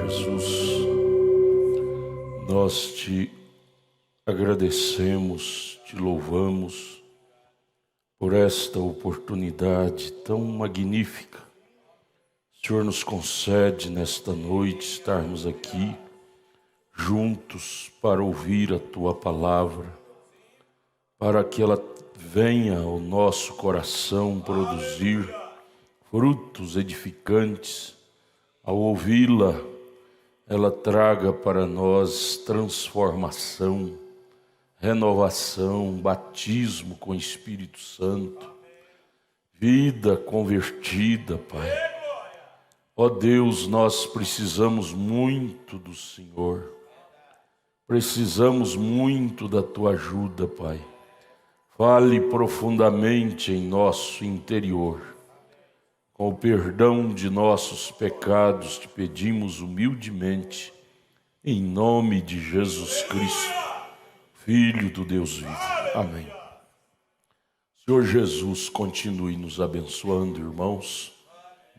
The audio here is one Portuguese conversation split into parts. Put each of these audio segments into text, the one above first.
Jesus, nós te agradecemos, te louvamos por esta oportunidade tão magnífica. O Senhor nos concede nesta noite estarmos aqui juntos para ouvir a Tua palavra, para que ela venha ao nosso coração produzir frutos edificantes. Ao ouvi-la, ela traga para nós transformação, renovação, batismo com o Espírito Santo, vida convertida, Pai. Ó Deus, nós precisamos muito do Senhor, precisamos muito da Tua ajuda, Pai. Fale profundamente em nosso interior. Com o perdão de nossos pecados, te pedimos humildemente, em nome de Jesus Cristo, Filho do Deus vivo. Amém. Senhor Jesus, continue nos abençoando, irmãos.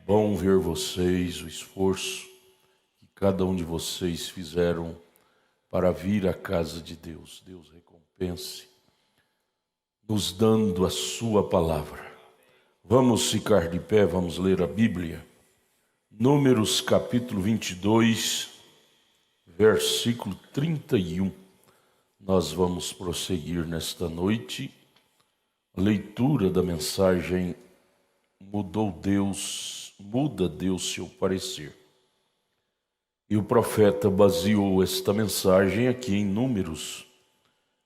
Bom ver vocês, o esforço que cada um de vocês fizeram para vir à casa de Deus. Deus recompense, nos dando a sua palavra. Vamos ficar de pé, vamos ler a Bíblia. Números capítulo 22, versículo 31. Nós vamos prosseguir nesta noite a leitura da mensagem Muda Deus seu parecer. E o profeta baseou esta mensagem aqui em Números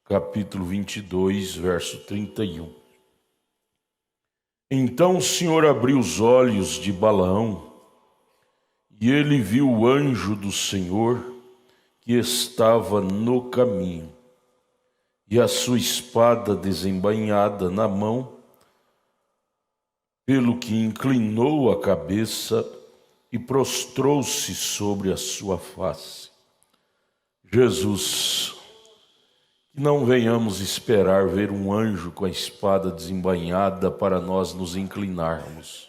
capítulo 22, verso 31. Então o Senhor abriu os olhos de Balaão, e ele viu o anjo do Senhor que estava no caminho, e a sua espada desembainhada na mão, pelo que inclinou a cabeça e prostrou-se sobre a sua face. Jesus, que não venhamos esperar ver um anjo com a espada desembainhada para nós nos inclinarmos,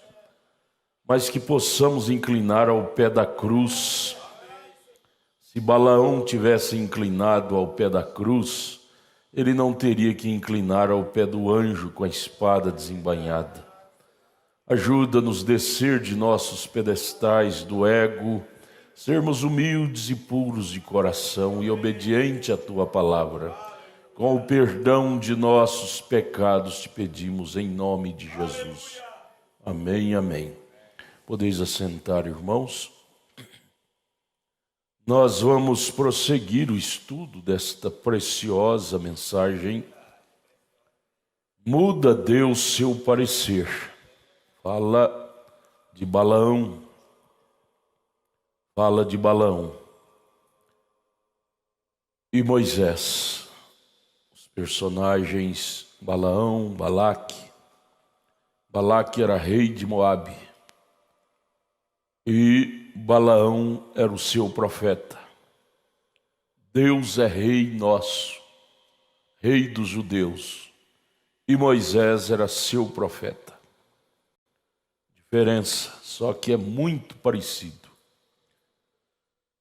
mas que possamos inclinar ao pé da cruz. Se Balaão tivesse inclinado ao pé da cruz, ele não teria que inclinar ao pé do anjo com a espada desembainhada. Ajuda-nos a descer de nossos pedestais do ego, sermos humildes e puros de coração e obedientes à Tua palavra. Com o perdão de nossos pecados te pedimos em nome de Jesus. Amém, amém. Podeis assentar, irmãos. Nós vamos prosseguir o estudo desta preciosa mensagem. Muda Deus seu parecer. Fala de Balaão. Fala de Balaão e Moisés. Personagens Balaão, Balaque. Balaque era rei de Moabe e Balaão era o seu profeta. Deus é rei nosso, rei dos judeus, e Moisés era seu profeta. Diferença, só que é muito parecido.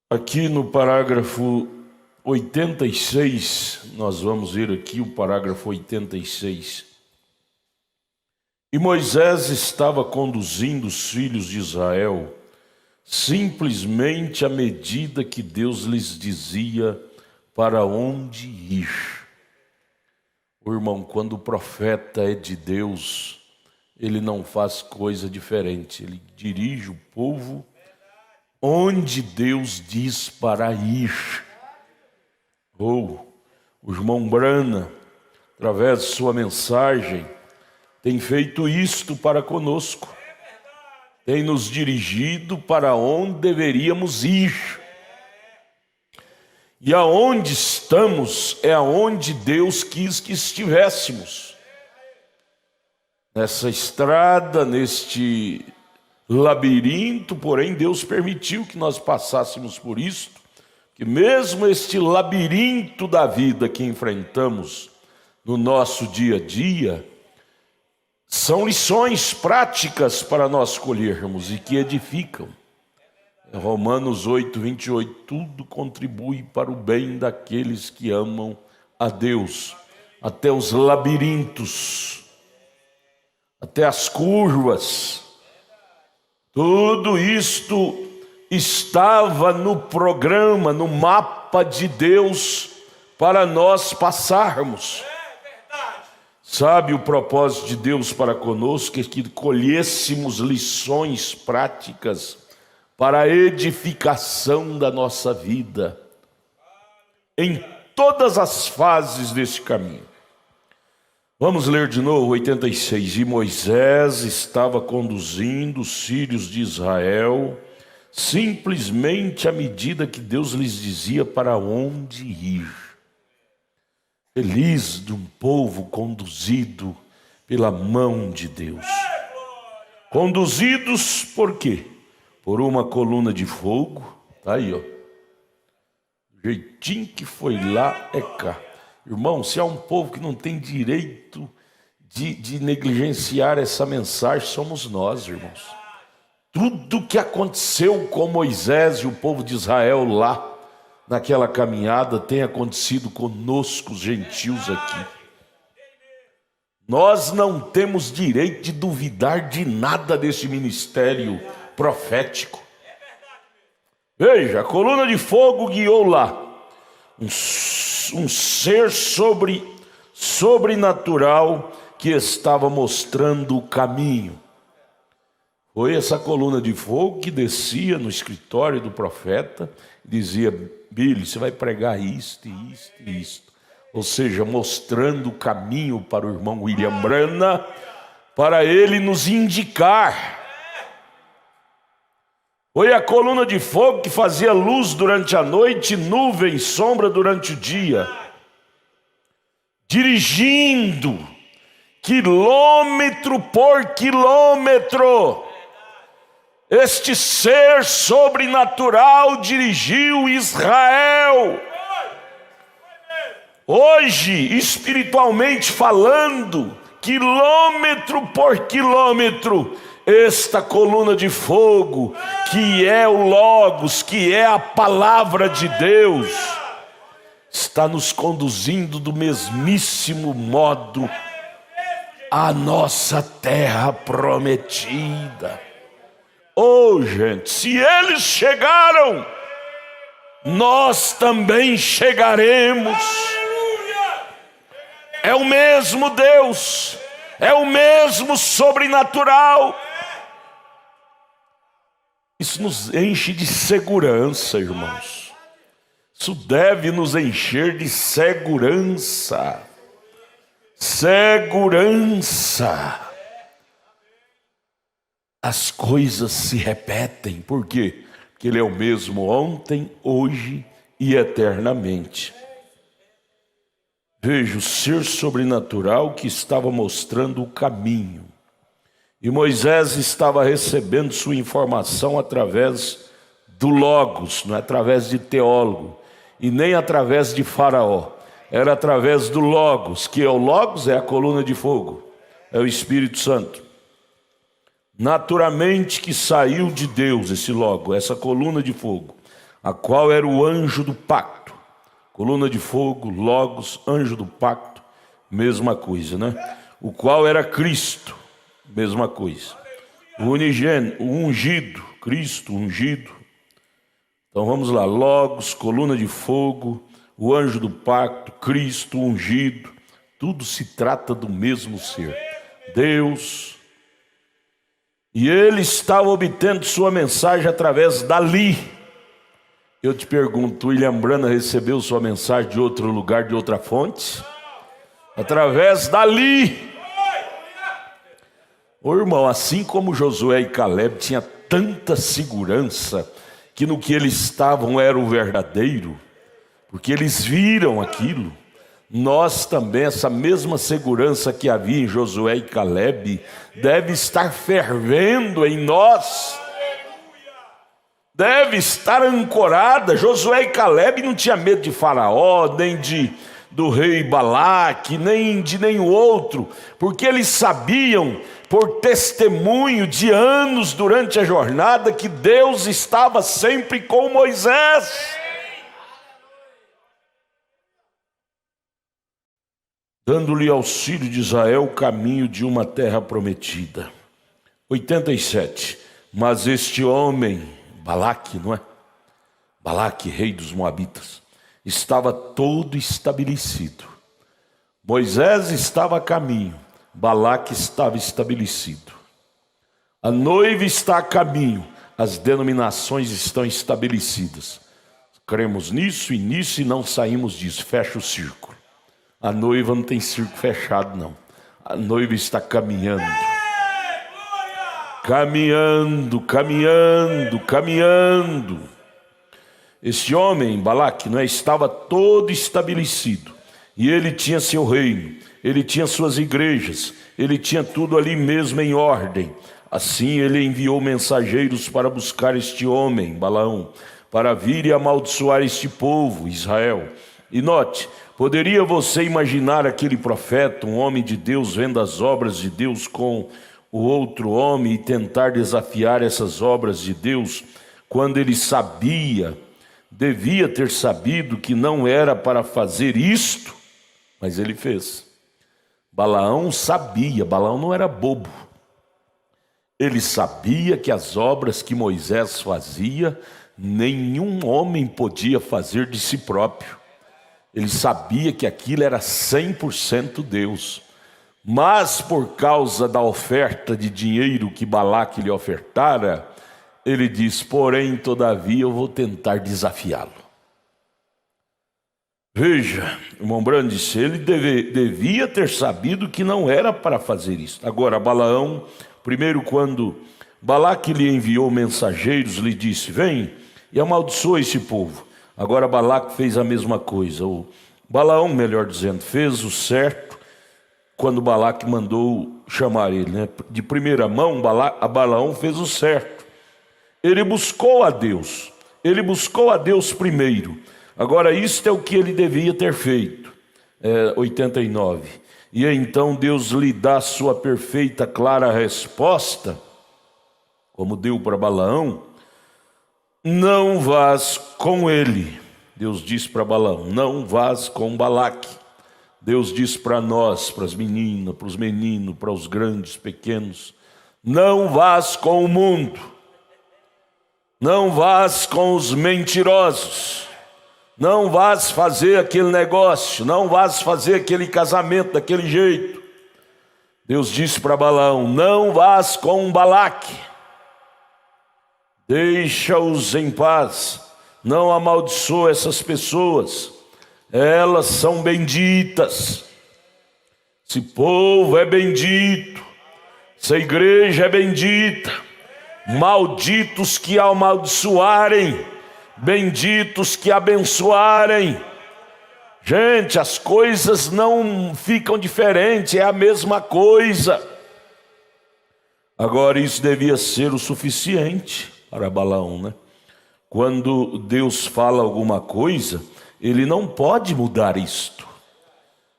Aqui no parágrafo 86, nós vamos ver aqui o parágrafo 86. E Moisés estava conduzindo os filhos de Israel simplesmente à medida que Deus lhes dizia para onde ir. O irmão, quando o profeta é de Deus, ele não faz coisa diferente, ele dirige o povo onde Deus diz para ir. Ou o irmão Brana, através de sua mensagem, tem feito isto para conosco. Tem nos dirigido para onde deveríamos ir. E aonde estamos é aonde Deus quis que estivéssemos. Nessa estrada, neste labirinto, porém Deus permitiu que nós passássemos por isto. Que mesmo este labirinto da vida que enfrentamos no nosso dia a dia, são lições práticas para nós colhermos e que edificam. Romanos 8, 28, tudo contribui para o bem daqueles que amam a Deus. Até os labirintos, até as curvas, tudo isto estava no programa, no mapa de Deus para nós passarmos. Sabe, o propósito de Deus para conosco é que colhêssemos lições práticas para a edificação da nossa vida em todas as fases desse caminho. Vamos ler de novo 86. E Moisés estava conduzindo os filhos de Israel simplesmente à medida que Deus lhes dizia para onde ir. Feliz de um povo conduzido pela mão de Deus. Conduzidos por quê? Por uma coluna de fogo. Tá aí, ó. O jeitinho que foi lá é cá. Irmão, se há um povo que não tem direito de negligenciar essa mensagem, somos nós, irmãos. Tudo que aconteceu com Moisés e o povo de Israel lá, naquela caminhada, tem acontecido conosco, os gentios aqui. Nós não temos direito de duvidar de nada desse ministério profético. Veja, a coluna de fogo guiou lá. Um ser sobrenatural que estava mostrando o caminho. Foi essa coluna de fogo que descia no escritório do profeta e dizia: Billy, você vai pregar isto, isto e isto. Ou seja, mostrando o caminho para o irmão William Branham, para ele nos indicar. Foi a coluna de fogo que fazia luz durante a noite, nuvem, sombra durante o dia. Dirigindo, quilômetro por quilômetro. Este ser sobrenatural dirigiu Israel. Hoje, espiritualmente falando, quilômetro por quilômetro, esta coluna de fogo, que é o Logos, que é a palavra de Deus, está nos conduzindo do mesmíssimo modo à nossa terra prometida. Oh, gente, se eles chegaram, nós também chegaremos. É o mesmo Deus, é o mesmo sobrenatural. Isso nos enche de segurança, irmãos. Isso deve nos encher de segurança. Segurança. As coisas se repetem. Por quê? Porque Ele é o mesmo ontem, hoje e eternamente. Veja o ser sobrenatural que estava mostrando o caminho. E Moisés estava recebendo sua informação através do Logos, não é através de teólogo, e nem através de Faraó. Era através do Logos, que é o Logos, é a coluna de fogo, é o Espírito Santo. Naturalmente que saiu de Deus esse Logos, essa coluna de fogo, a qual era o anjo do pacto. Coluna de fogo, Logos, anjo do pacto, mesma coisa, né? O qual era Cristo, mesma coisa. O unigênito, o ungido, Cristo ungido. Então vamos lá, Logos, coluna de fogo, o anjo do pacto, Cristo ungido. Tudo se trata do mesmo ser, Deus. E ele estava obtendo sua mensagem através dali. Eu te pergunto, William Branham recebeu sua mensagem de outro lugar, de outra fonte? Através dali. Ô irmão, assim como Josué e Caleb tinham tanta segurança que no que eles estavam era o verdadeiro, porque eles viram aquilo, nós também, essa mesma segurança que havia em Josué e Caleb, deve estar fervendo em nós. Deve estar ancorada. Josué e Caleb não tinham medo de Faraó, nem do rei Balaque, nem de nenhum outro, porque eles sabiam por testemunho de anos durante a jornada que Deus estava sempre com Moisés, dando-lhe ao filho de Israel o caminho de uma terra prometida. 87. Mas este homem, Balaque, não é? Balaque, rei dos Moabitas, estava todo estabelecido. Moisés estava a caminho, Balaque estava estabelecido. A noiva está a caminho, as denominações estão estabelecidas. Cremos nisso e não saímos disso, fecha o círculo. A noiva não tem círculo fechado, não. A noiva está caminhando. Caminhando. Esse homem, Balaque, não é, estava todo estabelecido. E ele tinha seu reino, ele tinha suas igrejas, ele tinha tudo ali mesmo em ordem. Assim ele enviou mensageiros para buscar este homem, Balaão, para vir e amaldiçoar este povo, Israel. E note, poderia você imaginar aquele profeta, um homem de Deus, vendo as obras de Deus com o outro homem e tentar desafiar essas obras de Deus, quando ele devia ter sabido que não era para fazer isto, mas ele fez. Balaão sabia, Balaão não era bobo. Ele sabia que as obras que Moisés fazia, nenhum homem podia fazer de si próprio. Ele sabia que aquilo era 100% Deus. Mas por causa da oferta de dinheiro que Balaque lhe ofertara, ele diz, porém, todavia, eu vou tentar desafiá-lo. Veja, irmão Brandes, ele devia ter sabido que não era para fazer isso. Agora, Balaão, primeiro quando Balaque lhe enviou mensageiros, lhe disse, vem e amaldiçoa esse povo. Agora Balaque fez a mesma coisa. O Balaão, melhor dizendo, fez o certo quando Balaque mandou chamar ele, né? De primeira mão, Balaão fez o certo. Ele buscou a Deus primeiro. Agora, isto é o que ele devia ter feito. 89. E então Deus lhe dá a sua perfeita, clara resposta, como deu para Balaão: não vás com ele. Deus disse para Balaão: não vás com Balaque. Deus diz para nós, para as meninas, para os meninos, para os grandes, pequenos: não vás com o mundo. Não vás com os mentirosos. Não vás fazer aquele negócio. Não vás fazer aquele casamento daquele jeito. Deus disse para Balaão: não vás com Balaque. Deixa-os em paz. Não amaldiçoa essas pessoas. Elas são benditas. Esse povo é bendito. Essa igreja é bendita. Malditos que amaldiçoarem, benditos que abençoarem. Gente, as coisas não ficam diferentes, é a mesma coisa. Agora, isso devia ser o suficiente para Balaão, né? Quando Deus fala alguma coisa, ele não pode mudar isto.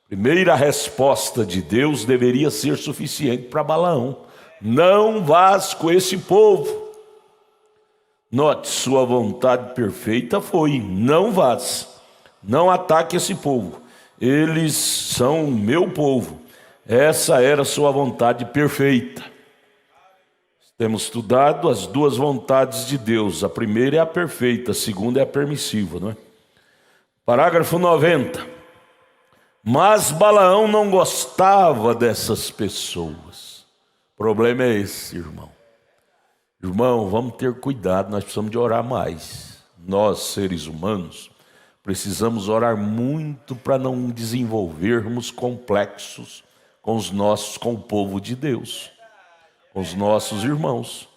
Primeira resposta de Deus deveria ser suficiente para Balaão: não vás com esse povo. Note, sua vontade perfeita foi: não vás, não ataque esse povo, eles são meu povo. Essa era a sua vontade perfeita. Temos estudado as duas vontades de Deus. A primeira é a perfeita, a segunda é a permissiva, não é? Parágrafo 90. Mas Balaão não gostava dessas pessoas. O problema é esse, irmão. Irmão, vamos ter cuidado, nós precisamos de orar mais. Nós, seres humanos, precisamos orar muito para não desenvolvermos complexos com o povo de Deus, com os nossos irmãos.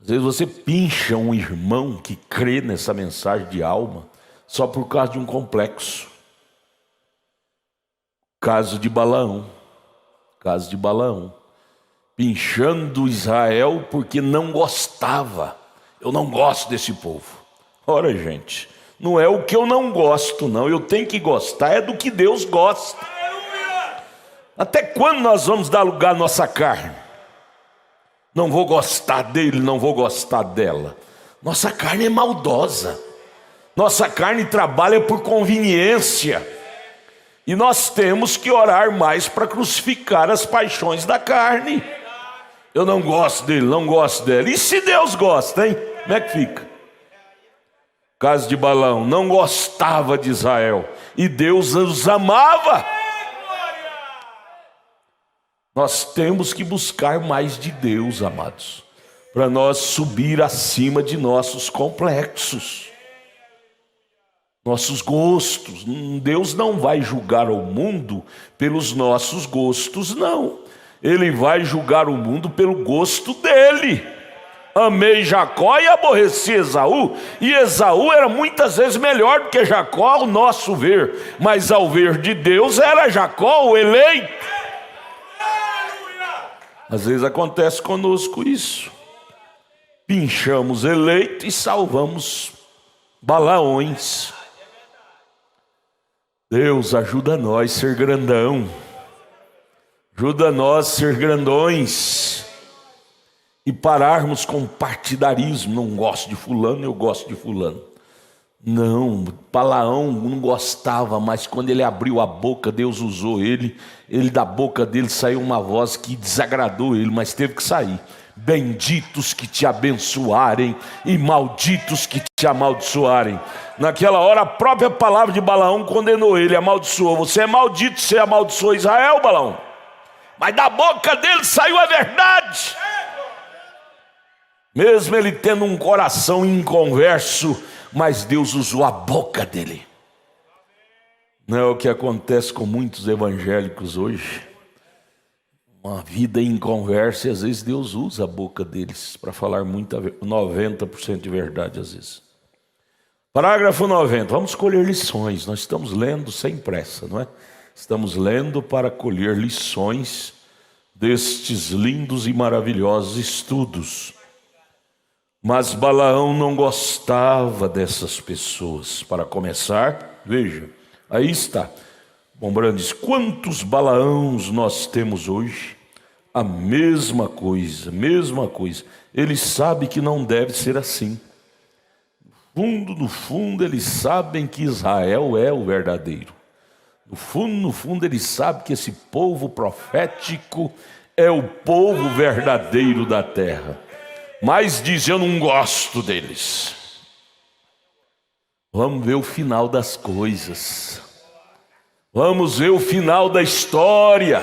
Às vezes você pincha um irmão que crê nessa mensagem de alma só por causa de um complexo. Caso de Balaão. Pinchando Israel porque não gostava. Eu não gosto desse povo. Ora, gente, não é o que eu não gosto, não. Eu tenho que gostar é do que Deus gosta. Até quando nós vamos dar lugar à nossa carne? não vou gostar dele, não vou gostar dela. Nossa carne é maldosa. Nossa carne trabalha por conveniência. E nós temos que orar mais para crucificar as paixões da carne. Eu não gosto dele, não gosto dela. E se Deus gosta, hein? Como é que fica? Caso de Balaão, não gostava de Israel e Deus os amava. Nós temos que buscar mais de Deus, amados, para nós subir acima de nossos complexos, nossos gostos. Deus não vai julgar o mundo pelos nossos gostos, não. Ele vai julgar o mundo pelo gosto dele. Amei Jacó e aborreci Esaú, e Esaú era muitas vezes melhor do que Jacó ao nosso ver, mas ao ver de Deus era Jacó o eleito. Às vezes acontece conosco isso, pinchamos eleito e salvamos Balaões. Deus ajuda nós a ser grandão, ajuda nós a ser grandões, e pararmos com partidarismo. Não gosto de fulano, eu gosto de fulano. Não, Balaão não gostava, mas quando ele abriu a boca, Deus usou ele da boca dele saiu uma voz que desagradou ele, mas teve que sair. Benditos que te abençoarem e malditos que te amaldiçoarem. Naquela hora a própria palavra de Balaão condenou ele, amaldiçoou. Você é maldito, você amaldiçoou Israel, Balaão. Mas da boca dele saiu a verdade. Mesmo ele tendo um coração inconverso, mas Deus usou a boca dele. Não é o que acontece com muitos evangélicos hoje? Uma vida inconversa, e às vezes Deus usa a boca deles para falar 90% de verdade às vezes. Parágrafo 90, vamos colher lições. Nós estamos lendo sem pressa, não é? Estamos lendo para colher lições destes lindos e maravilhosos estudos. Mas Balaão não gostava dessas pessoas. Para começar, veja, aí está. Bom, Brandes, quantos Balaãos nós temos hoje? A mesma coisa, mesma coisa. Ele sabe que não deve ser assim. No fundo, eles sabem que Israel é o verdadeiro. No fundo, eles sabem que esse povo profético é o povo verdadeiro da terra. Mas diz, eu não gosto deles. Vamos ver o final das coisas. Vamos ver o final da história.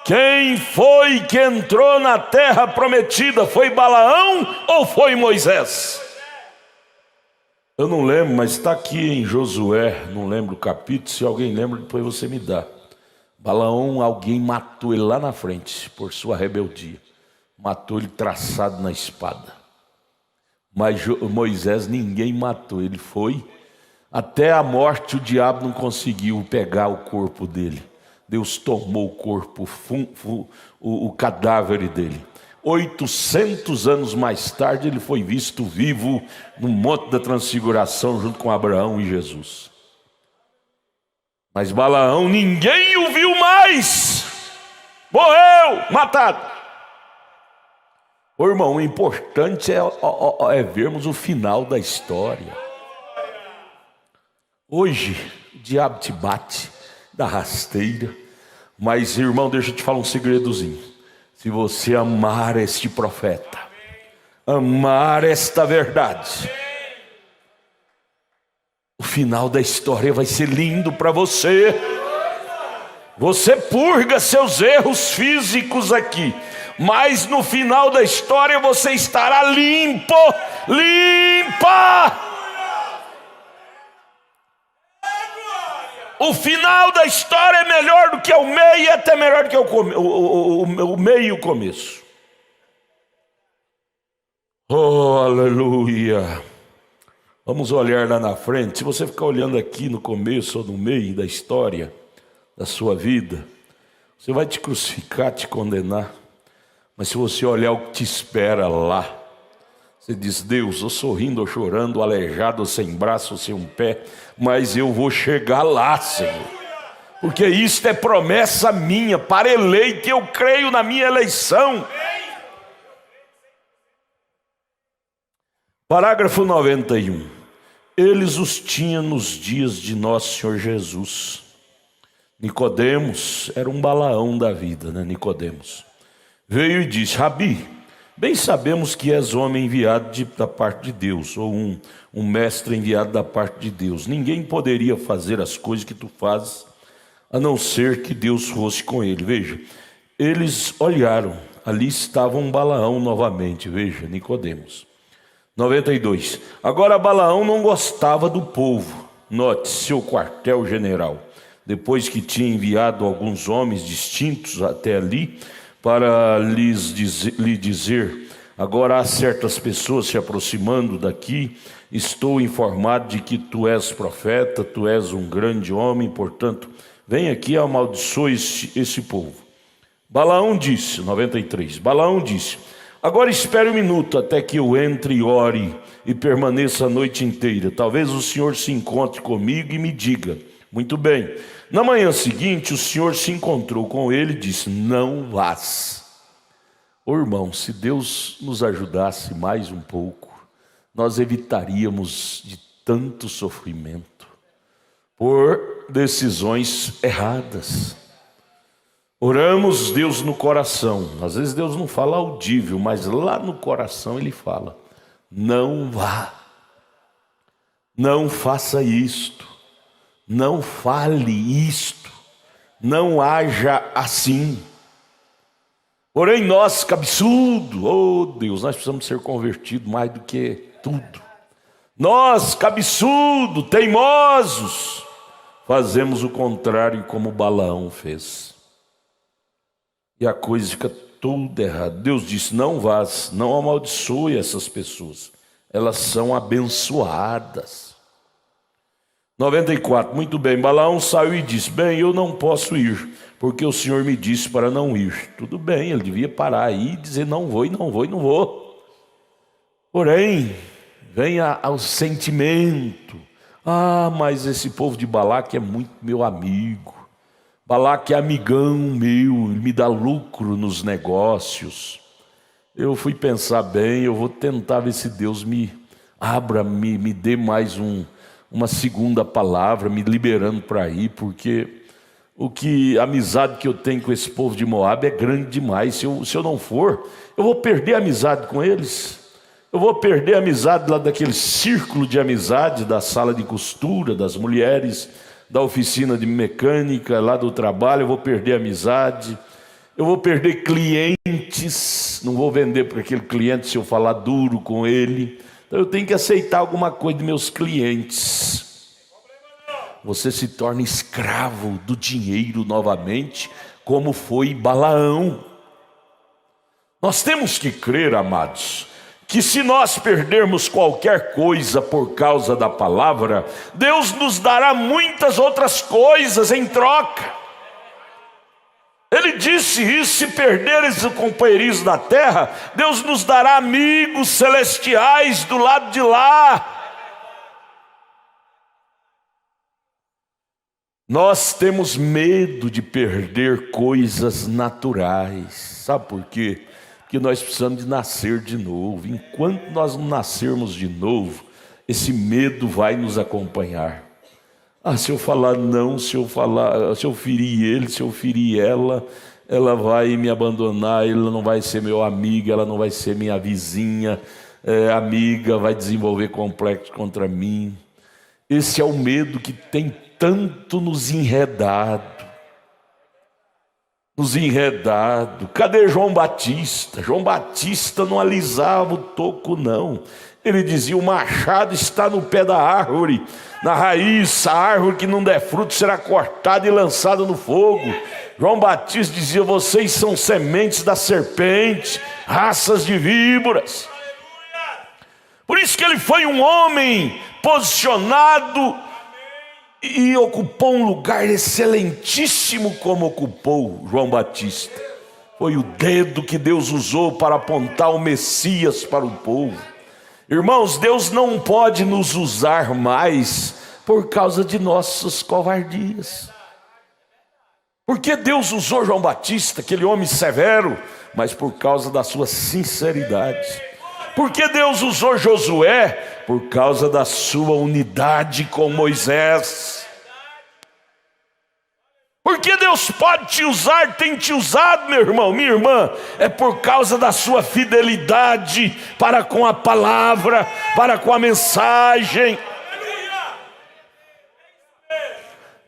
Quem foi que entrou na terra prometida? Foi Balaão ou foi Moisés? Eu não lembro, mas está aqui em Josué, não lembro o capítulo. Se alguém lembra, depois você me dá. Balaão, alguém matou ele lá na frente por sua rebeldia. Matou ele traçado na espada. Mas Moisés ninguém matou, ele foi. Até a morte o diabo não conseguiu pegar o corpo dele. Deus tomou o corpo, o cadáver dele. 800 anos mais tarde ele foi visto vivo no Monte da Transfiguração junto com Abraão e Jesus. Mas Balaão ninguém o viu mais. Morreu, matado. Ô irmão, o importante é vermos o final da história. Hoje o diabo te bate, dá rasteira. Mas irmão, deixa eu te falar um segredozinho. Se você amar este profeta, amar esta verdade, o final da história vai ser lindo para você. Você purga seus erros físicos aqui, mas no final da história você estará limpo, limpa. O final da história é melhor do que o meio e até melhor do que o meio e o começo. Oh, aleluia. Vamos olhar lá na frente. Se você ficar olhando aqui no começo ou no meio da história da sua vida, você vai te crucificar, te condenar. Mas se você olhar o que te espera lá, você diz, Deus, ou sorrindo ou chorando, aleijado ou sem braço ou sem um pé, mas eu vou chegar lá, Senhor. Porque isto é promessa minha, para eleito, eu creio na minha eleição. Parágrafo 91. Eles os tinham nos dias de nosso Senhor Jesus. Nicodemos era um Balaão da vida, né? Nicodemos veio e disse: Rabi, bem sabemos que és homem enviado da parte de Deus, ou um mestre enviado da parte de Deus. Ninguém poderia fazer as coisas que tu fazes, a não ser que Deus fosse com ele. Veja, eles olharam, ali estava um Balaão novamente, veja, Nicodemos. 92. Agora Balaão não gostava do povo. Note, seu quartel-general, depois que tinha enviado alguns homens distintos até ali, para lhe dizer: agora há certas pessoas se aproximando daqui, estou informado de que tu és profeta, tu és um grande homem, portanto, vem aqui e amaldiçoe esse povo. Balaão disse, 93, Balaão disse: agora espere um minuto até que eu entre e ore e permaneça a noite inteira. Talvez o Senhor se encontre comigo e me diga. Muito bem. Na manhã seguinte, o Senhor se encontrou com ele e disse: não vás. Ô irmão, se Deus nos ajudasse mais um pouco, nós evitaríamos de tanto sofrimento por decisões erradas. Oramos Deus no coração. Às vezes Deus não fala audível, mas lá no coração Ele fala: não vá, não faça isto, não fale isto, não haja assim. Porém nós, cabeçudo, oh Deus, nós precisamos ser convertidos mais do que tudo. Nós, cabeçudo, teimosos, fazemos o contrário como Balaão fez. E a coisa fica toda errada. Deus disse: não vás, não amaldiçoe essas pessoas, elas são abençoadas. 94, muito bem, Balaão saiu e disse: bem, eu não posso ir, porque o Senhor me disse para não ir. Tudo bem, ele devia parar aí e dizer: não vou, e não vou, e não vou. Porém, vem ao sentimento: ah, mas esse povo de Balaque é muito meu amigo. Balaque é amigão meu, ele me dá lucro nos negócios. Eu fui pensar bem, eu vou tentar ver se Deus me abra, me dê mais uma segunda palavra, me liberando para ir, porque a amizade que eu tenho com esse povo de Moabe é grande demais. Se eu não for, eu vou perder a amizade com eles. Eu vou perder a amizade lá daquele círculo de amizade, da sala de costura, das mulheres, da oficina de mecânica, lá do trabalho. Eu vou perder a amizade, eu vou perder clientes, não vou vender para aquele cliente se eu falar duro com ele. Então eu tenho que aceitar alguma coisa de meus clientes. Você se torna escravo do dinheiro novamente, como foi Balaão. Nós temos que crer, amados, que se nós perdermos qualquer coisa por causa da palavra, Deus nos dará muitas outras coisas em troca. Ele disse isso: se perderes o companheirismo da terra, Deus nos dará amigos celestiais do lado de lá. Nós temos medo de perder coisas naturais. Sabe por quê? Porque nós precisamos de nascer de novo. Enquanto nós não nascermos de novo, esse medo vai nos acompanhar. Ah, se eu falar não, se eu ferir ele, se eu ferir ela vai me abandonar, ela não vai ser meu amigo, ela não vai ser minha vizinha, amiga, vai desenvolver complexo contra mim. Esse é o medo que tem tanto nos enredado. Cadê João Batista? João Batista não alisava o toco, não. Ele dizia: o machado está no pé da árvore, na raiz. A árvore que não der fruto será cortada e lançada no fogo. João Batista dizia: vocês são sementes da serpente, raças de víboras. Por isso que ele foi um homem posicionado e ocupou um lugar excelentíssimo como ocupou João Batista. Foi o dedo que Deus usou para apontar o Messias para o povo. Irmãos, Deus não pode nos usar mais por causa de nossas covardias. Porque Deus usou João Batista, aquele homem severo, mas por causa da sua sinceridade. Por que Deus usou Josué? Por causa da sua unidade com Moisés. Porque Deus pode te usar, tem te usado, meu irmão, minha irmã, é por causa da sua fidelidade para com a palavra, para com a mensagem.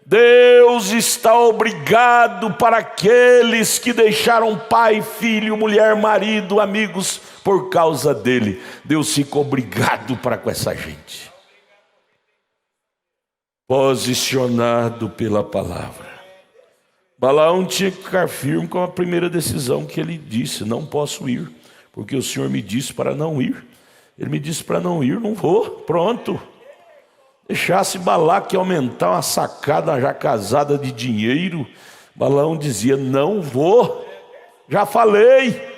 Deus está obrigado para aqueles que deixaram pai, filho, mulher, marido, amigos, por causa dele. Deus fica obrigado para com essa gente. Posicionado pela palavra. Balaão tinha que ficar firme com a primeira decisão que ele disse: não posso ir, porque o Senhor me disse para não ir. Ele me disse para não ir, não vou, pronto. Deixasse Balaque aumentar uma sacada já casada de dinheiro, Balaão dizia: não vou, já falei.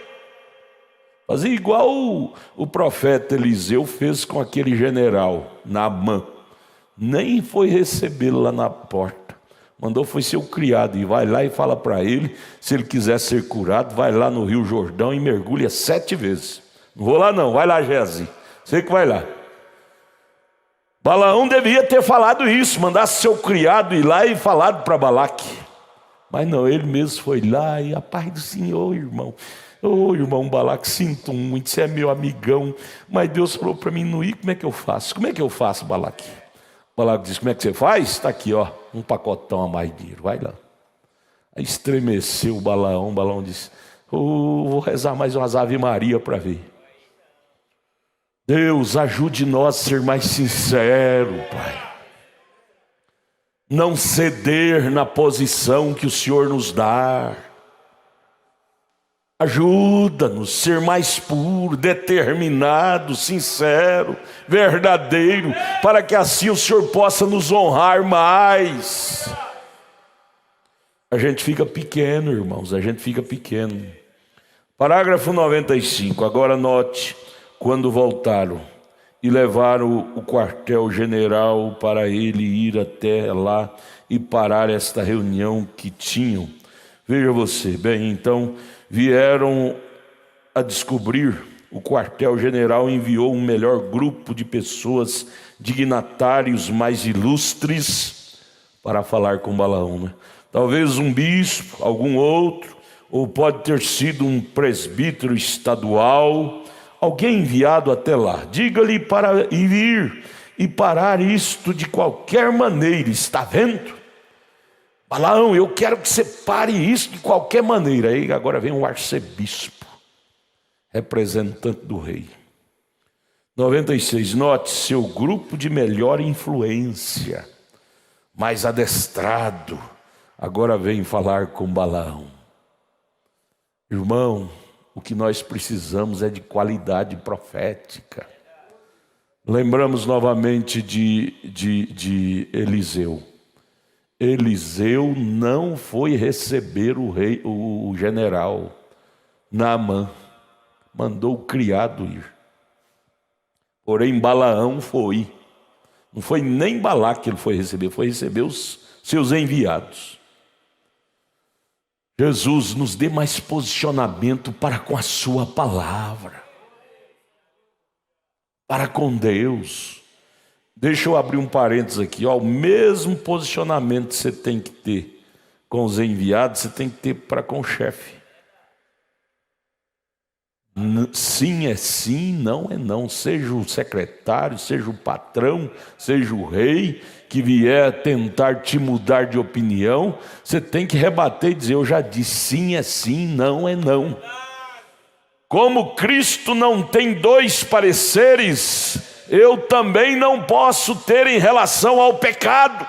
Fazia igual o profeta Eliseu fez com aquele general Naamã. Nem foi recebê-lo lá na porta. Mandou foi seu criado, e vai lá e fala para ele, se ele quiser ser curado, vai lá no Rio Jordão e mergulha 7 vezes. Não vou lá não, vai lá, Gési, você que vai lá. Balaão devia ter falado isso, mandasse seu criado ir lá e falado para Balaque. Mas não, ele mesmo foi lá e a paz do Senhor, irmão. Ô irmão Balaque, sinto muito, você é meu amigão, mas Deus falou para mim não ir, como é que eu faço? Como é que eu faço, Balaque? Balaque disse: como é que você faz? Está aqui, ó, um pacotão a mais de dinheiro, vai lá. Aí estremeceu o Balaão. Balaão disse: vou rezar mais umas Ave Maria para ver. Deus, ajude nós a ser mais sincero, Pai. Não ceder na posição que o Senhor nos dá. Ajuda-nos a ser mais puro, determinado, sincero, verdadeiro, para que assim o Senhor possa nos honrar mais. A gente fica pequeno, irmãos, a gente fica pequeno. Parágrafo 95, agora note, quando voltaram e levaram o quartel-general para ele ir até lá e parar esta reunião que tinham. Veja você, bem, então vieram a descobrir, o quartel-general enviou um melhor grupo de pessoas, dignatários mais ilustres, para falar com Balaão, né? Talvez um bispo, algum outro, ou pode ter sido um presbítero estadual, alguém enviado até lá. Diga-lhe para ir vir e parar isto de qualquer maneira, está vendo? Balaão, eu quero que você pare isso de qualquer maneira. Aí agora vem um arcebispo, representante do rei. 96, note, seu grupo de melhor influência, mais adestrado, agora vem falar com Balaão. Irmão, o que nós precisamos é de qualidade profética. Lembramos novamente de Eliseu. Eliseu não foi receber o general Naamã, mandou o criado ir. Porém Balaão foi. Não foi nem Balaque que ele foi receber os seus enviados. Jesus, nos dê mais posicionamento para com a sua palavra, para com Deus. Deixa eu abrir um parênteses aqui, ó. O mesmo posicionamento que você tem que ter com os enviados, você tem que ter para com o chefe. Sim é sim, não é não. Seja o secretário, seja o patrão, seja o rei que vier tentar te mudar de opinião, você tem que rebater e dizer: eu já disse, sim é sim, não é não. Como Cristo não tem 2 pareceres, eu também não posso ter em relação ao pecado.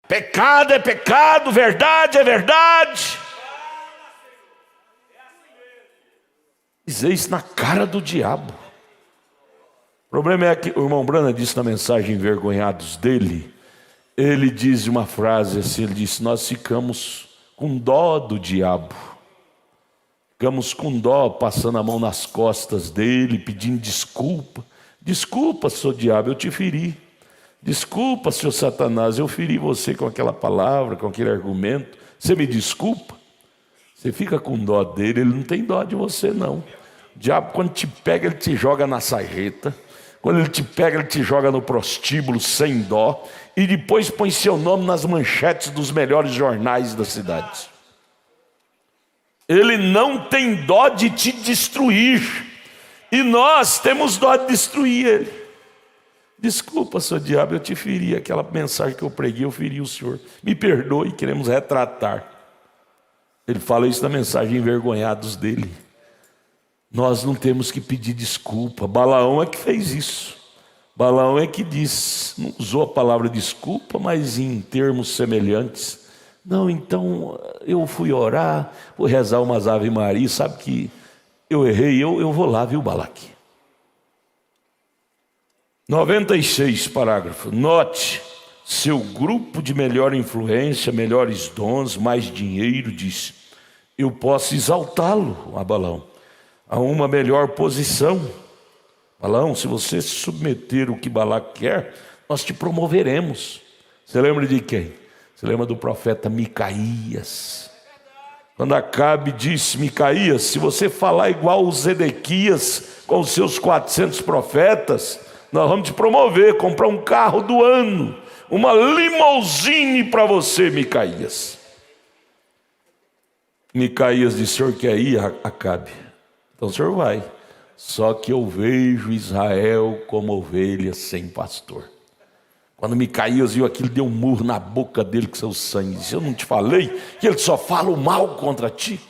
Pecado é pecado, verdade é verdade. Dizer isso na cara do diabo. O problema é que o irmão Brana disse na mensagem Envergonhados dele, ele diz uma frase assim, ele disse: nós ficamos com dó do diabo. Ficamos com dó, passando a mão nas costas dele, pedindo desculpa. Desculpa, seu diabo, eu te feri. Desculpa, seu Satanás, eu feri você com aquela palavra, com aquele argumento. Você me desculpa? Você fica com dó dele, ele não tem dó de você não. O diabo, quando te pega, ele te joga na sarjeta. Quando ele te pega, ele te joga no prostíbulo sem dó. E depois põe seu nome nas manchetes dos melhores jornais da cidade. Ele não tem dó de te destruir. E nós temos dó de destruir ele. Desculpa, seu diabo, eu te feri. Aquela mensagem que eu preguei, eu feri o senhor. Me perdoe, queremos retratar. Ele fala isso na mensagem, envergonhados dele. Nós não temos que pedir desculpa. Balaão é que fez isso. Balaão é que diz, não usou a palavra desculpa, mas em termos semelhantes. Não, então eu fui orar, vou rezar umas Ave Maria, sabe que eu errei, eu vou lá, viu, Balaque? 96, parágrafo. Note, seu grupo de melhor influência, melhores dons, mais dinheiro, disse, eu posso exaltá-lo, a Balaão, a uma melhor posição. Balaão, se você se submeter o que Balaque quer, nós te promoveremos. Você lembra de quem? Você lembra do profeta Micaías? Quando Acabe disse, Micaías, se você falar igual o Zedequias com os seus 400 profetas, nós vamos te promover, comprar um carro do ano, uma limousine para você, Micaías. Micaías disse, o senhor quer ir, Acabe? Então o senhor vai. Só que eu vejo Israel como ovelha sem pastor. Quando Micaías viu aquilo, deu um murro na boca dele com seu sangue. Disse, eu não te falei que ele só fala o mal contra ti?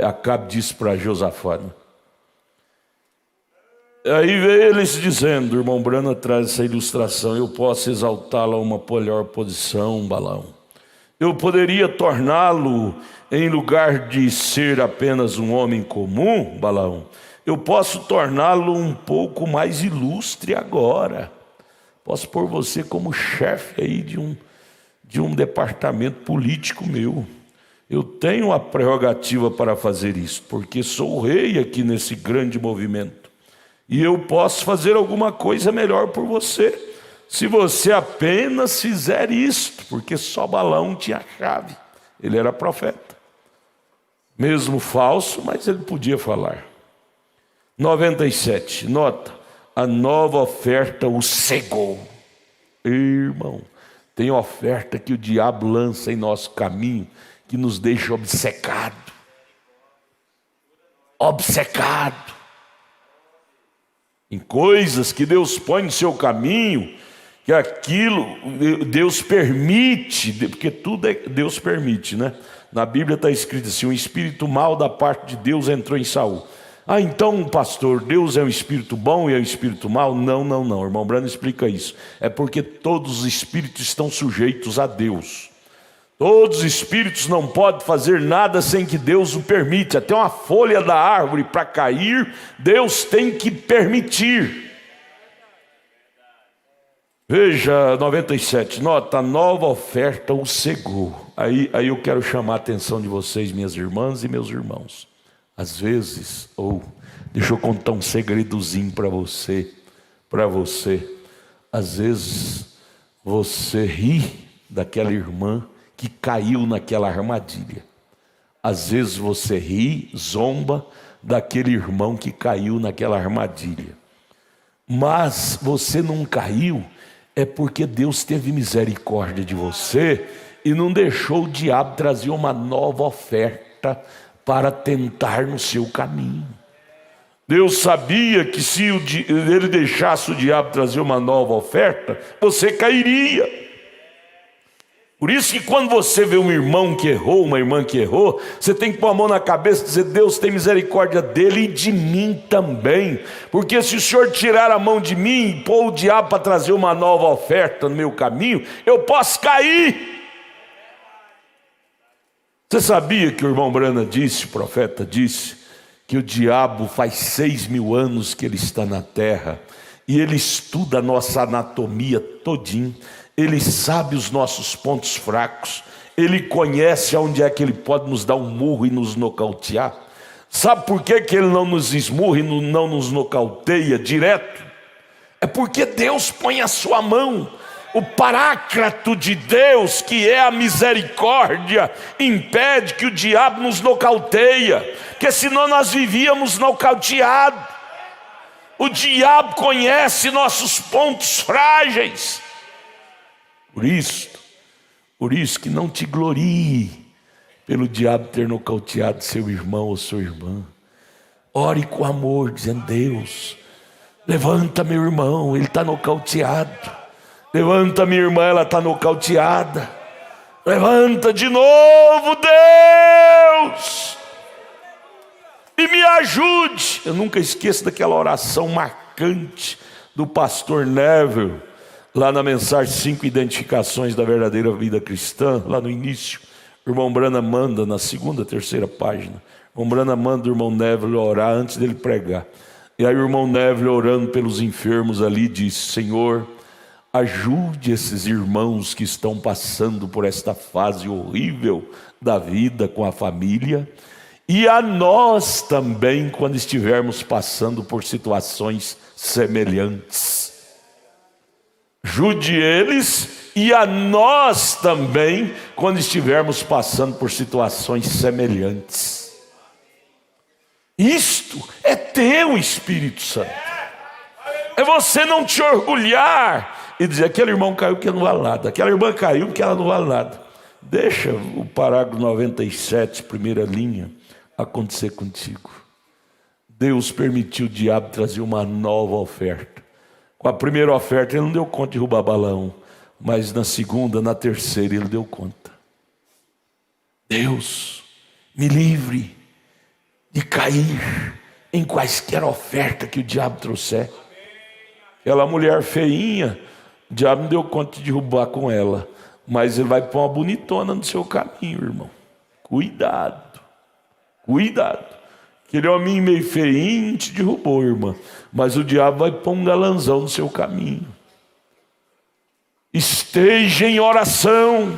Acabe disse para Josafá. Aí veio eles dizendo, o irmão Brana traz essa ilustração, eu posso exaltá-lo a uma melhor posição, Balaão. Eu poderia torná-lo, em lugar de ser apenas um homem comum, Balaão, eu posso torná-lo um pouco mais ilustre agora. Posso pôr você como chefe aí de um departamento político meu. Eu tenho a prerrogativa para fazer isso, porque sou o rei aqui nesse grande movimento. E eu posso fazer alguma coisa melhor por você, se você apenas fizer isto, porque só Balaão tinha a chave. Ele era profeta. Mesmo falso, mas ele podia falar. 97, nota. A nova oferta o cegou. Irmão, tem oferta que o diabo lança em nosso caminho, que nos deixa obcecado. Obcecado. Em coisas que Deus põe no seu caminho, que aquilo Deus permite, porque tudo Deus permite, né? Na Bíblia está escrito assim, um espírito mau da parte de Deus entrou em Saul. Ah, então, pastor, Deus é um espírito bom e é um espírito mau? Não, o irmão Brano explica isso. É porque todos os espíritos estão sujeitos a Deus. Todos os espíritos não podem fazer nada sem que Deus o permita. Até uma folha da árvore para cair, Deus tem que permitir. Veja, 97, nota, a nova oferta o cegou. Aí eu quero chamar a atenção de vocês, minhas irmãs e meus irmãos. Às vezes, deixa eu contar um segredozinho para você. Às vezes, você ri daquela irmã que caiu naquela armadilha. Às vezes você ri, zomba daquele irmão que caiu naquela armadilha. Mas você não caiu, é porque Deus teve misericórdia de você e não deixou o diabo trazer uma nova oferta para tentar no seu caminho. Deus sabia que se ele deixasse o diabo trazer uma nova oferta, você cairia. Por isso que quando você vê um irmão que errou, uma irmã que errou, você tem que pôr a mão na cabeça e dizer, Deus tem misericórdia dele e de mim também. Porque se o Senhor tirar a mão de mim e pôr o diabo para trazer uma nova oferta no meu caminho, eu posso cair. Você sabia que o irmão Brana disse, o profeta disse, que o diabo faz 6.000 anos que ele está na terra e ele estuda a nossa anatomia todinho, ele sabe os nossos pontos fracos, ele conhece aonde é que ele pode nos dar um murro e nos nocautear. Sabe por que ele não nos esmurra e não nos nocauteia direto? É porque Deus põe a sua mão. O parácrato de Deus, que é a misericórdia, impede que o diabo nos nocauteia, porque senão nós vivíamos nocauteados. O diabo conhece nossos pontos frágeis. Por isso que não te glorie pelo diabo ter nocauteado seu irmão ou sua irmã. Ore com amor, dizendo: Deus, levanta meu irmão, ele está nocauteado. Levanta minha irmã, ela está nocauteada. Levanta de novo, Deus, e me ajude. Eu nunca esqueço daquela oração marcante do pastor Neville, lá na mensagem 5 identificações da verdadeira vida cristã, lá no início. O irmão Branham manda na segunda, terceira página. O irmão Branham manda o irmão Neville orar antes dele pregar. E aí o irmão Neville, orando pelos enfermos ali, disse: Senhor, ajude esses irmãos que estão passando por esta fase horrível da vida com a família, e a nós também, quando estivermos passando por situações semelhantes. Ajude eles e a nós também, quando estivermos passando por situações semelhantes. Isto é teu, Espírito Santo. É você não te orgulhar e dizer: aquele irmão caiu porque não vale nada, aquela irmã caiu porque ela não vale nada. Deixa o parágrafo 97, primeira linha, acontecer contigo. Deus permitiu o diabo trazer uma nova oferta. Com a primeira oferta ele não deu conta de roubar balão, mas na segunda, na terceira ele deu conta. Deus, me livre de cair em quaisquer oferta que o diabo trouxer. Aquela mulher feinha, o diabo não deu conta de derrubar com ela, mas ele vai pôr uma bonitona no seu caminho, irmão. Cuidado, cuidado. Aquele homem meio feinho te derrubou, irmã, mas o diabo vai pôr um galanzão no seu caminho. Esteja em oração.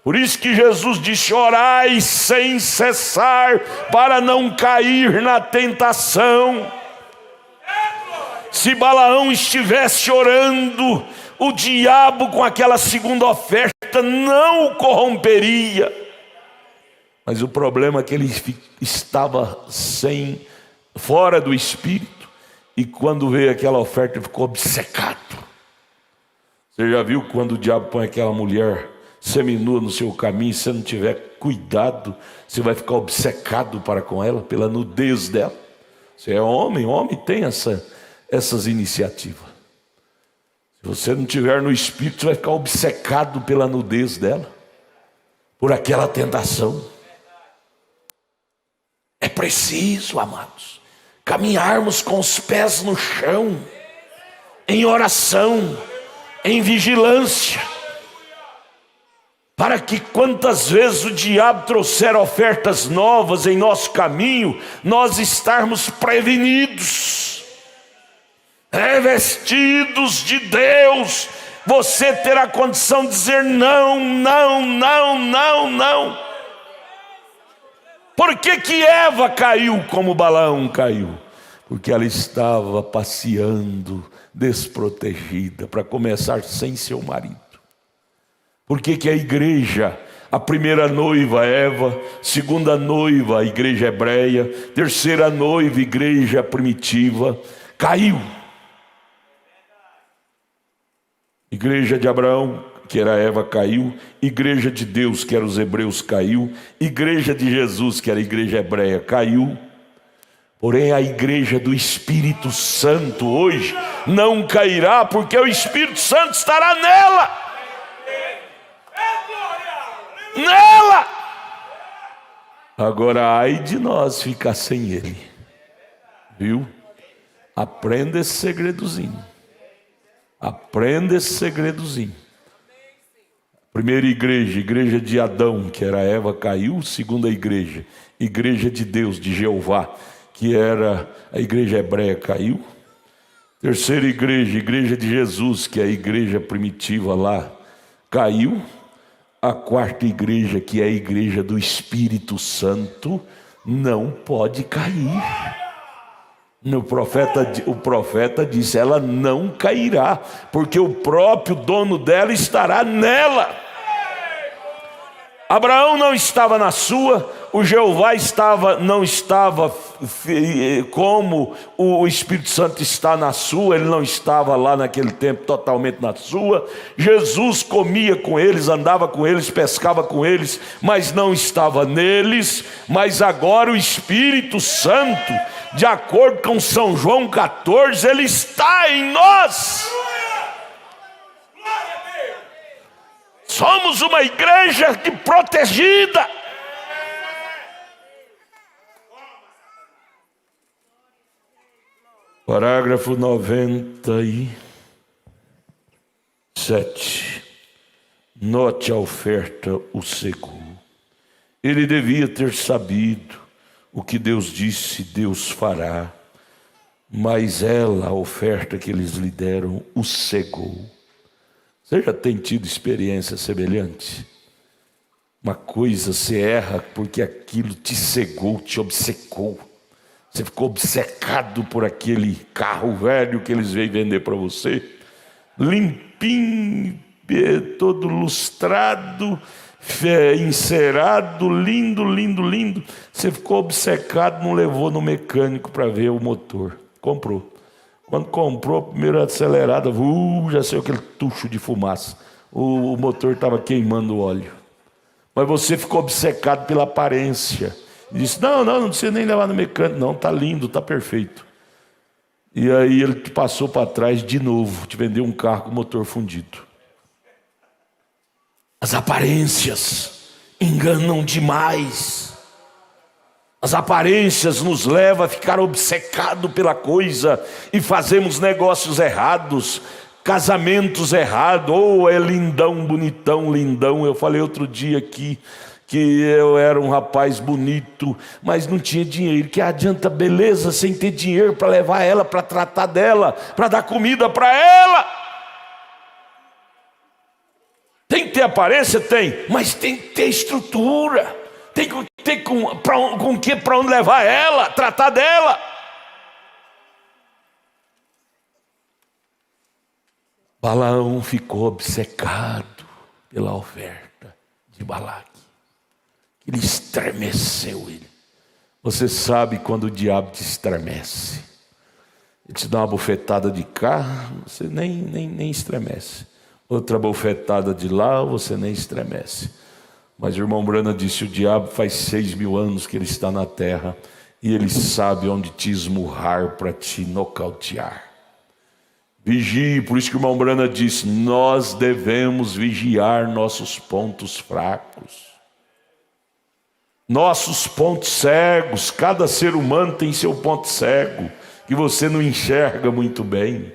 Por isso que Jesus disse: orai sem cessar, para não cair na tentação. Se Balaão estivesse orando, o diabo com aquela segunda oferta não o corromperia. Mas o problema é que ele estava fora do espírito, e quando veio aquela oferta ele ficou obcecado. Você já viu quando o diabo põe aquela mulher seminua no seu caminho, se você não tiver cuidado, você vai ficar obcecado para com ela, pela nudez dela. Você é homem tem essas iniciativas. Se você não tiver no espírito, você vai ficar obcecado pela nudez dela, por aquela tentação. É preciso, amados, caminharmos com os pés no chão, em oração, em vigilância, para que quantas vezes o diabo trouxer ofertas novas em nosso caminho, nós estarmos prevenidos, revestidos de Deus. Você terá condição de dizer não, não, não, não, não. Por que Eva caiu como Balaão caiu? Porque ela estava passeando desprotegida, para começar, sem seu marido. Por que a igreja, a primeira noiva Eva, segunda noiva a igreja hebreia, terceira noiva igreja primitiva, caiu? Igreja de Abraão, que era Eva, caiu. Igreja de Deus, que era os hebreus, caiu. Igreja de Jesus, que era a igreja hebreia, caiu. Porém a igreja do Espírito Santo hoje não cairá, porque o Espírito Santo estará nela. Nela. Agora ai de nós ficar sem ele, viu? Aprenda esse segredozinho. Aprenda esse segredozinho. Primeira igreja, igreja de Adão, que era Eva, caiu. Segunda igreja, igreja de Deus, de Jeová, que era a igreja hebreia, caiu. Terceira igreja, igreja de Jesus, que é a igreja primitiva lá, caiu. A quarta igreja, que é a igreja do Espírito Santo, não pode cair. O profeta disse: ela não cairá, porque o próprio dono dela estará nela. Abraão não estava na sua, o Jeová não estava como o Espírito Santo está na sua, ele não estava lá naquele tempo totalmente na sua. Jesus comia com eles, andava com eles, pescava com eles, mas não estava neles. Mas agora o Espírito Santo, de acordo com São João 14, ele está em nós. Somos uma igreja protegida. Parágrafo 97. Note a oferta o cegou. Ele devia ter sabido o que Deus disse, Deus fará. Mas a oferta que eles lhe deram, o cegou. Você já tem tido experiência semelhante? Uma coisa você erra porque aquilo te cegou, te obcecou. Você ficou obcecado por aquele carro velho que eles veio vender para você. Limpinho, todo lustrado, encerado, lindo, lindo, lindo. Você ficou obcecado, não levou no mecânico para ver o motor. Comprou. Quando comprou, primeiro acelerada, já saiu aquele tucho de fumaça. O motor estava queimando o óleo. Mas você ficou obcecado pela aparência. E disse: não precisa nem levar no mecânico. Não, está lindo, está perfeito. E aí ele te passou para trás de novo, te vendeu um carro com motor fundido. As aparências enganam demais. As aparências nos levam a ficar obcecados pela coisa e fazemos negócios errados, casamentos errados. É lindão, bonitão, lindão. Eu falei outro dia aqui que eu era um rapaz bonito, mas não tinha dinheiro. Que adianta beleza sem ter dinheiro para levar ela, para tratar dela, para dar comida para ela? Tem que ter aparência? Tem, mas tem que ter estrutura. Tem que ter para onde levar ela, tratar dela. Balaão ficou obcecado pela oferta de Balaque. Ele estremeceu ele. Você sabe quando o diabo te estremece. Ele te dá uma bofetada de cá, você nem estremece. Outra bofetada de lá, você nem estremece. Mas o irmão Brana disse: o diabo faz 6.000 anos que ele está na terra e ele sabe onde te esmurrar para te nocautear. Vigie, por isso que o irmão Brana disse: nós devemos vigiar nossos pontos fracos, nossos pontos cegos. Cada ser humano tem seu ponto cego que você não enxerga muito bem.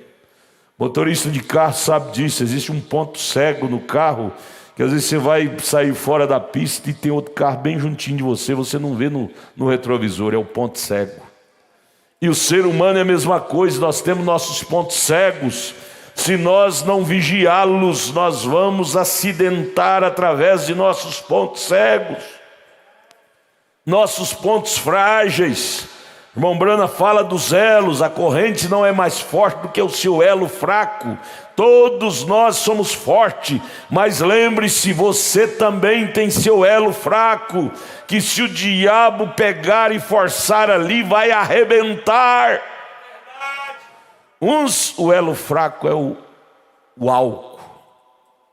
Motorista de carro sabe disso. Existe um ponto cego no carro que às vezes você vai sair fora da pista e tem outro carro bem juntinho de você, você não vê no retrovisor, é o ponto cego. E o ser humano é a mesma coisa, nós temos nossos pontos cegos. Se nós não vigiá-los, nós vamos acidentar através de nossos pontos cegos, nossos pontos frágeis. Irmão Brana fala dos elos. A corrente não é mais forte do que o seu elo fraco. Todos nós somos fortes, mas lembre-se, você também tem seu elo fraco, que se o diabo pegar e forçar ali, vai arrebentar. O elo fraco é o álcool.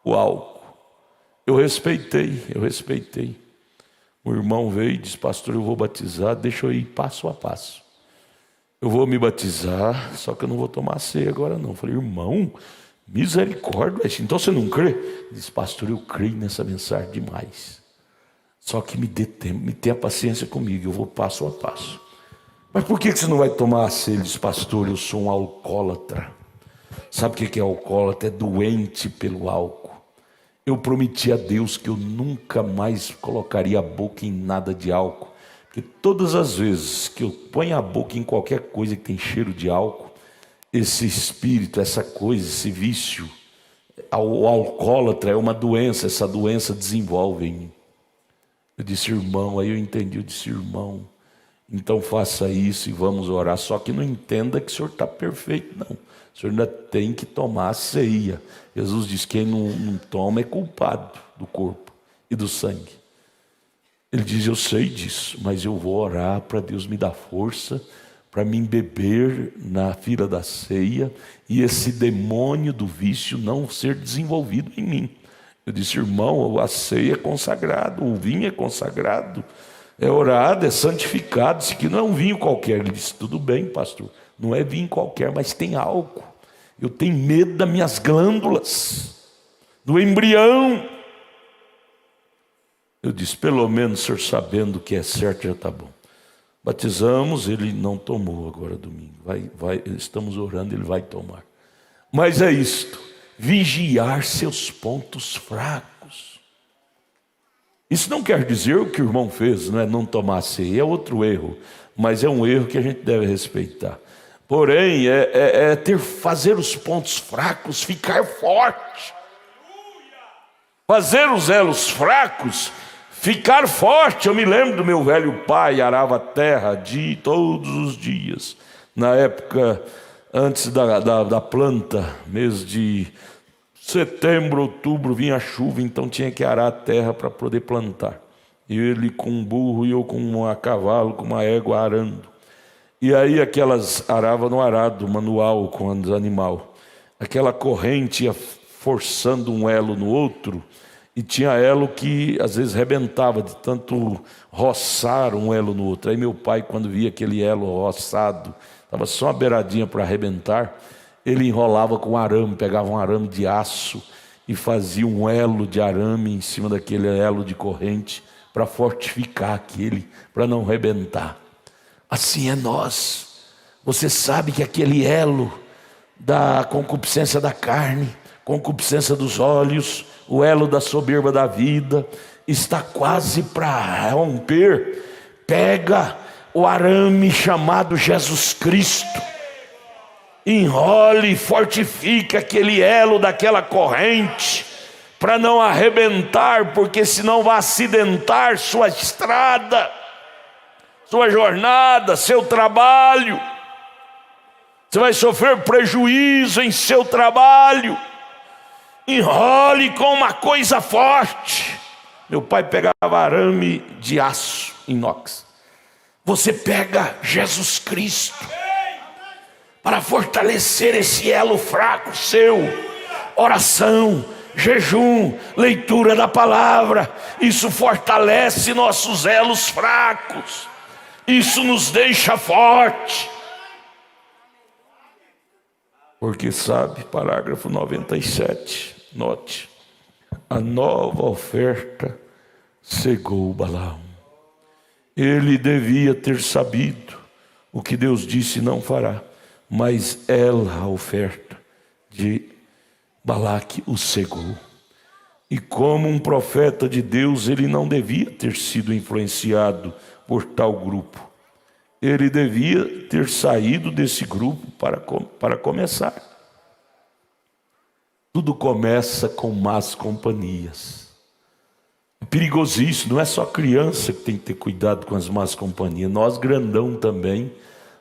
O álcool. Eu respeitei. O irmão veio e disse: pastor, eu vou batizar, deixa eu ir passo a passo. Eu vou me batizar, só que eu não vou tomar ceia agora não. Eu falei: irmão, misericórdia, então você não crê? Ele disse: pastor, eu creio nessa mensagem demais. Só que me dê tempo, me tenha paciência comigo, eu vou passo a passo. Mas por que você não vai tomar a ceia? Ele disse: pastor, eu sou um alcoólatra. Sabe o que é alcoólatra? É doente pelo álcool. Eu prometi a Deus que eu nunca mais colocaria a boca em nada de álcool, porque todas as vezes que eu ponho a boca em qualquer coisa que tem cheiro de álcool, esse espírito, essa coisa, esse vício, o alcoólatra é uma doença, essa doença desenvolve em mim. Eu disse: irmão, aí eu entendi, eu disse: irmão, Então faça isso e vamos orar. Só que não entenda que o senhor está perfeito, não. O senhor ainda tem que tomar a ceia. Jesus diz que quem não toma é culpado do corpo e do sangue. Ele diz, eu sei disso, mas eu vou orar para Deus me dar força, para mim beber na fila da ceia e esse demônio do vício não ser desenvolvido em mim. Eu disse, irmão, a ceia é consagrado, o vinho é consagrado, é orado, é santificado. Isso aqui não é um vinho qualquer. Ele disse, tudo bem, pastor, não é vinho qualquer, mas tem álcool. Eu tenho medo das minhas glândulas, do embrião. Eu disse, pelo menos o senhor sabendo o que é certo já está bom. Batizamos, ele não tomou agora domingo. Estamos orando, ele vai tomar. Mas é isto, vigiar seus pontos fracos. Isso não quer dizer o que o irmão fez, não é não tomar ceia, é outro erro. Mas é um erro que a gente deve respeitar. Porém, fazer os pontos fracos ficar forte. Fazer os elos fracos ficar forte. Eu me lembro do meu velho pai, arava terra todos os dias. Na época, antes da planta, mês de setembro, outubro, vinha a chuva, então tinha que arar a terra para poder plantar. E ele com um burro e eu com um cavalo, com uma égua arando. E aí aquelas arava no arado manual com os animal. Aquela corrente ia forçando um elo no outro. E tinha elo que às vezes rebentava de tanto roçar um elo no outro. Aí meu pai, quando via aquele elo roçado, estava só uma beiradinha para arrebentar, ele enrolava com arame, pegava um arame de aço e fazia um elo de arame em cima daquele elo de corrente para fortificar aquele, para não rebentar. Assim é nós. Você sabe que aquele elo da concupiscência da carne, concupiscência dos olhos, o elo da soberba da vida está quase para romper. Pega o arame chamado Jesus Cristo, enrole e fortifica aquele elo daquela corrente para não arrebentar, porque senão vai acidentar sua estrada, sua jornada, seu trabalho. Você vai sofrer prejuízo em seu trabalho. Enrole com uma coisa forte. Meu pai pegava arame de aço, inox. Você pega Jesus Cristo para fortalecer esse elo fraco seu. Oração, jejum, leitura da palavra. Isso fortalece nossos elos fracos. Isso nos deixa forte. Porque sabe, parágrafo 97, note, a nova oferta cegou Balaão. Ele devia ter sabido o que Deus disse não fará, mas a oferta de Balaque o cegou. E como um profeta de Deus, ele não devia ter sido influenciado por tal grupo. Ele devia ter saído desse grupo para começar. Tudo começa com más companhias. É perigosíssimo, não é só criança que tem que ter cuidado com as más companhias. Nós, grandão também,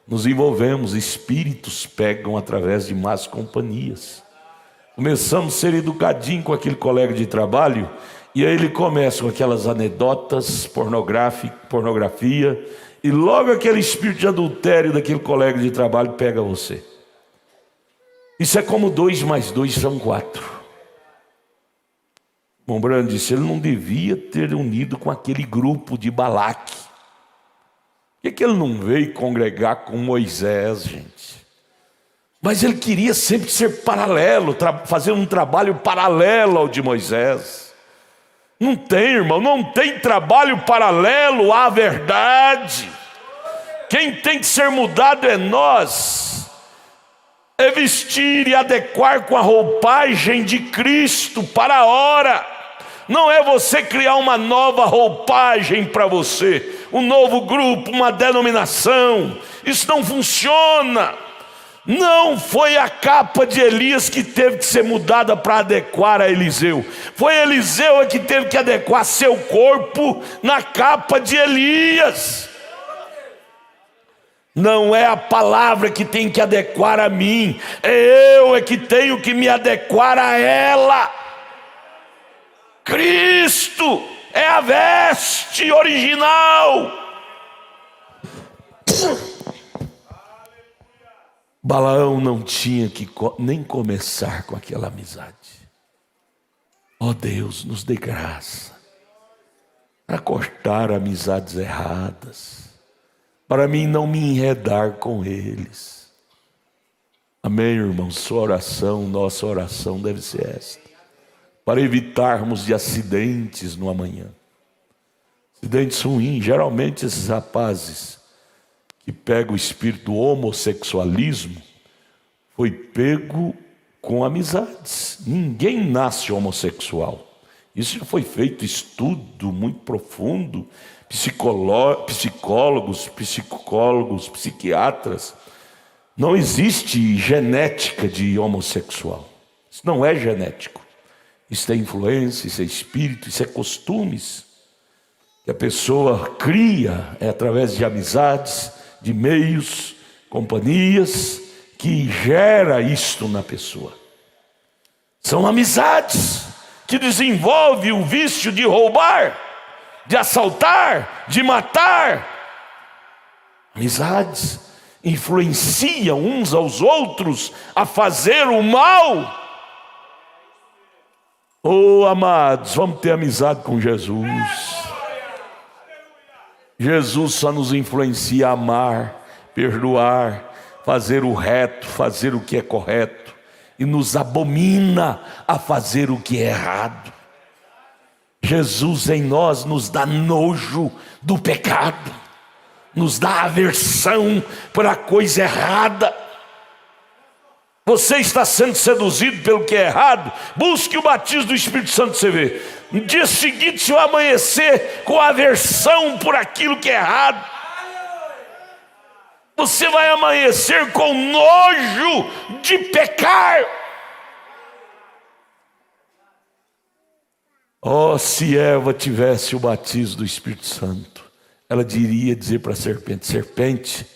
nos envolvemos. Espíritos pegam através de más companhias. Começamos a ser educadinhos com aquele colega de trabalho, e aí ele começa com aquelas anedotas, pornografia, e logo aquele espírito de adultério daquele colega de trabalho pega você. Isso é como 2 mais 2 são 4. Mombrando disse, ele não devia ter unido com aquele grupo de Balaque. Por que ele não veio congregar com Moisés, gente? Mas ele queria sempre ser paralelo, fazer um trabalho paralelo ao de Moisés. Não tem, irmão, não tem trabalho paralelo à verdade. Quem tem que ser mudado é nós. É vestir e adequar com a roupagem de Cristo para a hora. Não é você criar uma nova roupagem para você, um novo grupo, uma denominação. Isso não funciona. Não foi a capa de Elias que teve que ser mudada para adequar a Eliseu. Foi Eliseu que teve que adequar seu corpo na capa de Elias. Não é a palavra que tem que adequar a mim, eu é que tenho que me adequar a ela. Cristo é a veste original. Balaão não tinha que nem começar com aquela amizade. Ó Deus, nos dê graça para cortar amizades erradas, para mim não me enredar com eles. Amém, irmãos? Sua oração, nossa oração deve ser esta, para evitarmos de acidentes no amanhã. Acidentes ruins. Geralmente esses rapazes que pegam o espírito do homossexualismo foi pego com amizades. Ninguém nasce homossexual. Isso já foi feito estudo muito profundo, psicólogos, psiquiatras. Não existe genética de homossexual. Isso não é genético. Isso é influência, isso é espírito, isso é costumes que a pessoa cria através de amizades, de meios, companhias, que gera isto na pessoa. São amizades que desenvolvem o vício de roubar, de assaltar, de matar. Amizades influenciam uns aos outros a fazer o mal. Oh, amados, vamos ter amizade com Jesus. Jesus só nos influencia a amar, perdoar, fazer o reto, fazer o que é correto, e nos abomina a fazer o que é errado. Jesus em nós nos dá nojo do pecado, nos dá aversão para a coisa errada. Você está sendo seduzido pelo que é errado? Busque o batismo do Espírito Santo, você vê. No dia seguinte, se eu amanhecer com aversão por aquilo que é errado, você vai amanhecer com nojo de pecar. Oh, se Eva tivesse o batismo do Espírito Santo, ela dizer para a serpente: serpente,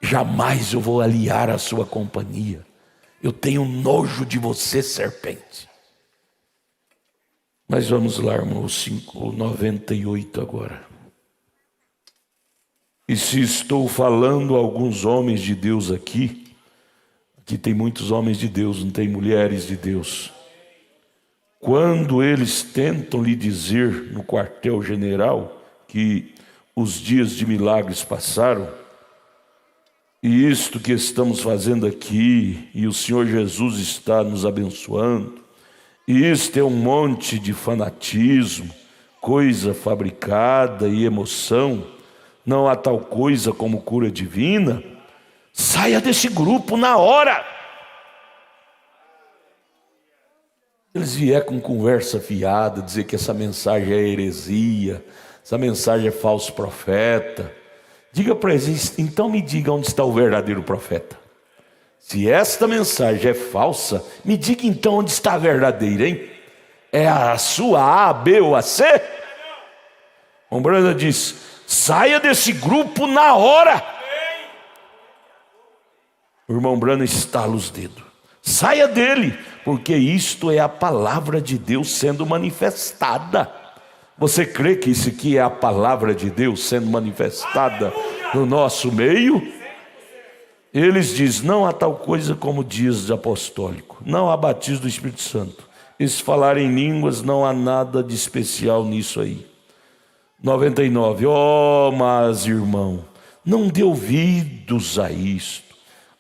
jamais eu vou aliar a sua companhia. Eu tenho nojo de você, serpente. Mas vamos lá, irmãos, 98 agora. E se estou falando a alguns homens de Deus aqui tem muitos homens de Deus, não tem mulheres de Deus. Quando eles tentam lhe dizer no quartel-general que os dias de milagres passaram, e isto que estamos fazendo aqui, e o Senhor Jesus está nos abençoando, e isto é um monte de fanatismo, coisa fabricada e emoção, não há tal coisa como cura divina, saia desse grupo na hora. Eles vieram com conversa fiada, dizer que essa mensagem é heresia, essa mensagem é falso profeta. Diga para eles, então me diga onde está o verdadeiro profeta. Se esta mensagem é falsa, me diga então onde está a verdadeira, hein? É a sua A, B ou a C? O Brana diz: saia desse grupo na hora. O irmão Brana estala os dedos. Saia dele, porque isto é a palavra de Deus sendo manifestada. Você crê que isso aqui é a palavra de Deus sendo manifestada no nosso meio? Eles dizem: não há tal coisa como dias apostólico, não há batismo do Espírito Santo. E se falar em línguas, não há nada de especial nisso aí. 99. Oh, mas irmão, não dê ouvidos a isto.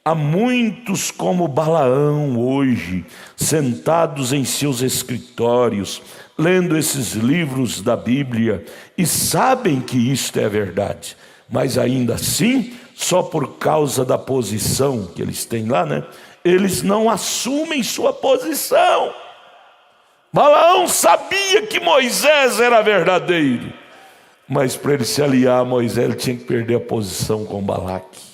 Há muitos como Balaão hoje, sentados em seus escritórios, lendo esses livros da Bíblia, e sabem que isto é verdade, mas ainda assim, só por causa da posição que eles têm lá, né? Eles não assumem sua posição. Balaão sabia que Moisés era verdadeiro, mas para ele se aliar a Moisés, ele tinha que perder a posição com Balaque.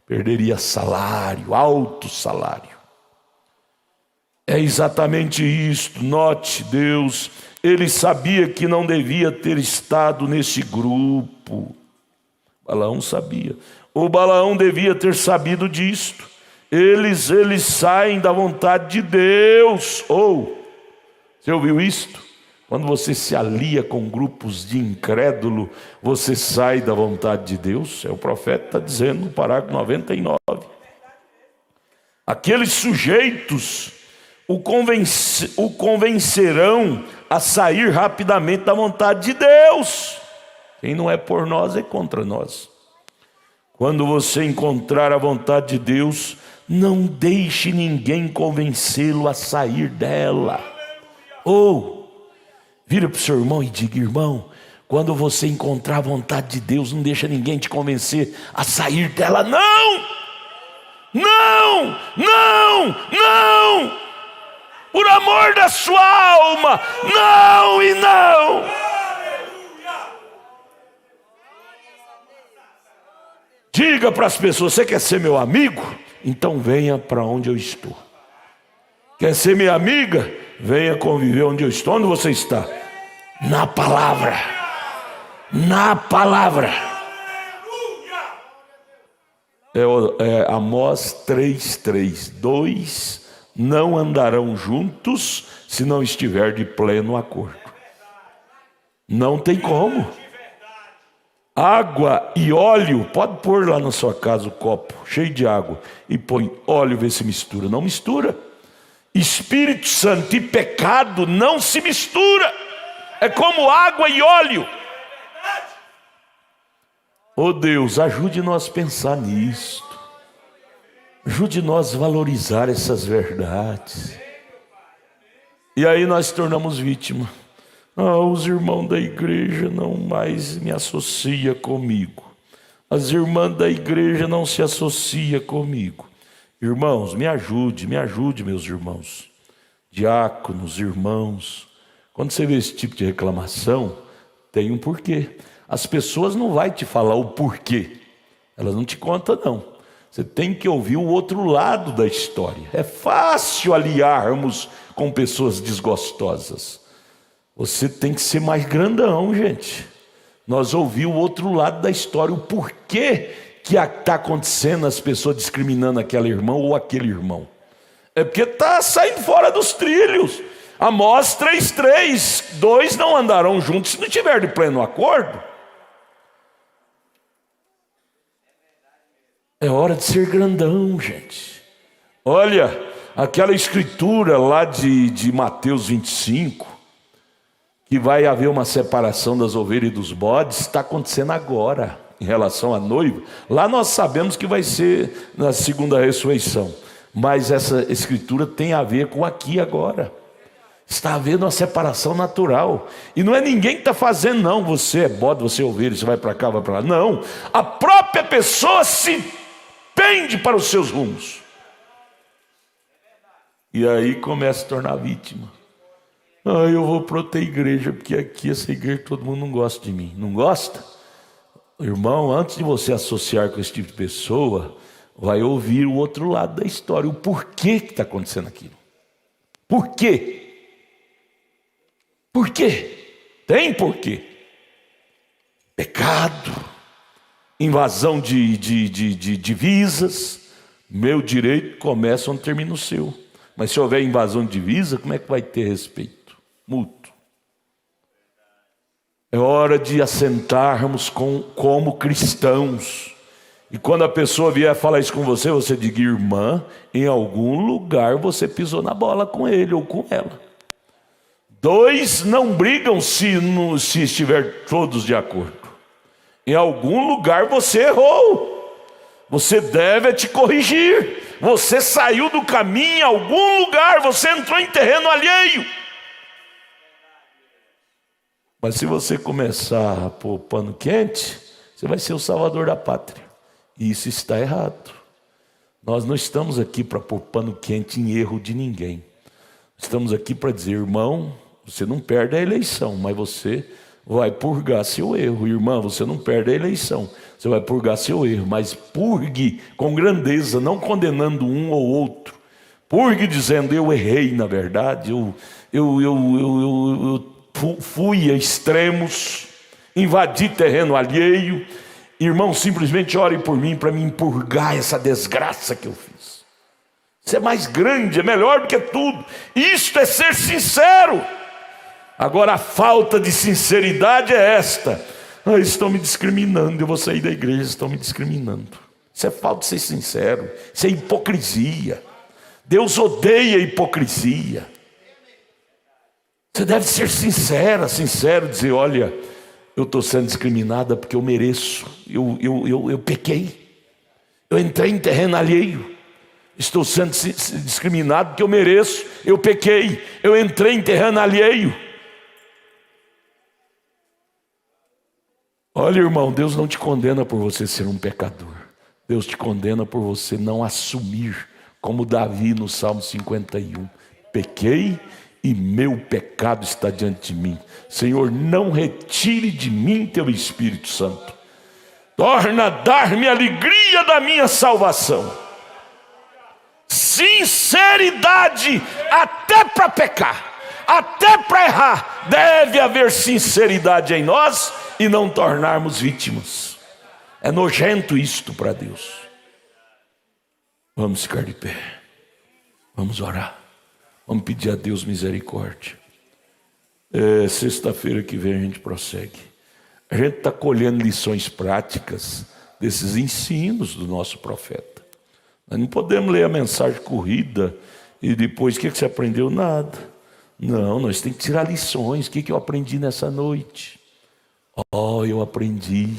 Perderia salário, alto salário. É exatamente isto. Note, Deus, ele sabia que não devia ter estado nesse grupo. Balaão sabia. O Balaão devia ter sabido disto. Eles saem da vontade de Deus. Você ouviu isto? Quando você se alia com grupos de incrédulo, você sai da vontade de Deus. O profeta está dizendo no parágrafo 99. Aqueles sujeitos o convencerão a sair rapidamente da vontade de Deus. Quem não é por nós é contra nós. Quando você encontrar a vontade de Deus, não deixe ninguém convencê-lo a sair dela. Vira para o seu irmão e diga: irmão, quando você encontrar a vontade de Deus, não deixa ninguém te convencer a sair dela. Não! Por amor da sua alma, não e não. Diga para as pessoas: você quer ser meu amigo? Então venha para onde eu estou. Quer ser minha amiga? Venha conviver onde eu estou. Onde você está? Na palavra. Na palavra. É Amós 3:3. 2 não andarão juntos se não estiver de pleno acordo. Não tem como. Água e óleo, pode pôr lá na sua casa o copo cheio de água e põe óleo, vê se mistura. Não mistura. Espírito Santo e pecado não se mistura. É como água e óleo. Deus, ajude nós a pensar nisto. Ajude nós a valorizar essas verdades. E aí nós tornamos vítima. Os irmãos da igreja não mais me associam comigo. As irmãs da igreja não se associam comigo. Irmãos, me ajude, meus irmãos. Diáconos, irmãos. Quando você vê esse tipo de reclamação, tem um porquê. As pessoas não vão te falar o porquê. Elas não te contam, não. Você tem que ouvir o outro lado da história. É fácil aliarmos com pessoas desgostosas. Você tem que ser mais grandão, gente. Nós ouvimos o outro lado da história, o porquê que está acontecendo as pessoas discriminando aquele irmão ou aquele irmão. É porque está saindo fora dos trilhos. Amós 3:3. 2 não andarão juntos se não tiver de pleno acordo. É hora de ser grandão, gente. Olha, aquela escritura lá de Mateus 25, que vai haver uma separação das ovelhas e dos bodes, está acontecendo agora, em relação à noiva. Lá nós sabemos que vai ser na segunda ressurreição, mas essa escritura tem a ver com aqui agora. Está havendo uma separação natural, e não é ninguém que está fazendo, não. Você é bode, você é ovelha, você vai para cá, vai para lá. Não, a própria pessoa se pende para os seus rumos, e aí começa a se tornar vítima. Eu vou para outra igreja, porque aqui essa igreja todo mundo não gosta de mim. Não gosta? Irmão, antes de você associar com esse tipo de pessoa, vai ouvir o outro lado da história, o porquê que está acontecendo aquilo. Por quê? Por quê? Tem porquê. Pecado, invasão de divisas. Meu direito começa onde termina o seu. Mas se houver invasão de divisa, como é que vai ter respeito mútuo? É hora de assentarmos como cristãos. E quando a pessoa vier falar isso com você, você diga: irmã, em algum lugar você pisou na bola com ele ou com ela. 2 não brigam se estiver todos de acordo. Em algum lugar você errou. Você deve te corrigir. Você saiu do caminho em algum lugar. Você entrou em terreno alheio. Mas se você começar a pôr pano quente, você vai ser o salvador da pátria. E isso está errado. Nós não estamos aqui para pôr pano quente em erro de ninguém. Estamos aqui para dizer: irmão, você não perde a eleição, mas você vai purgar seu erro. Irmã, você não perde a eleição, você vai purgar seu erro, mas purgue com grandeza, não condenando um ou outro. Purgue dizendo: eu errei, na verdade, eu fui a extremos, invadi terreno alheio, Irmão, simplesmente ore por mim para me purgar essa desgraça que eu fiz. Isso é mais grande, é melhor do que tudo. Isto é ser sincero. Agora a falta de sinceridade é esta: estão me discriminando, eu vou sair da igreja, estão me discriminando. Isso é falta de ser sincero, isso é hipocrisia. Deus odeia a hipocrisia. Você deve ser sincero, dizer: olha, eu estou sendo discriminada porque eu mereço, eu pequei, eu entrei em terreno alheio, estou sendo discriminado porque eu mereço, eu pequei, eu entrei em terreno alheio. Olha, irmão, Deus não te condena por você ser um pecador, Deus te condena por você não assumir, como Davi no Salmo 51, pequei e meu pecado está diante de mim. Senhor, não retire de mim teu Espírito Santo. Torna a dar-me a alegria da minha salvação. Sinceridade até para pecar, até para errar. Deve haver sinceridade em nós e não tornarmos vítimas. É nojento isto para Deus. Vamos ficar de pé. Vamos orar. Vamos pedir a Deus misericórdia. Sexta-feira que vem a gente prossegue. A gente está colhendo lições práticas desses ensinos do nosso profeta. Nós não podemos ler a mensagem corrida e depois, o que você aprendeu? Nada. Não, nós temos que tirar lições. O que eu aprendi nessa noite? Eu aprendi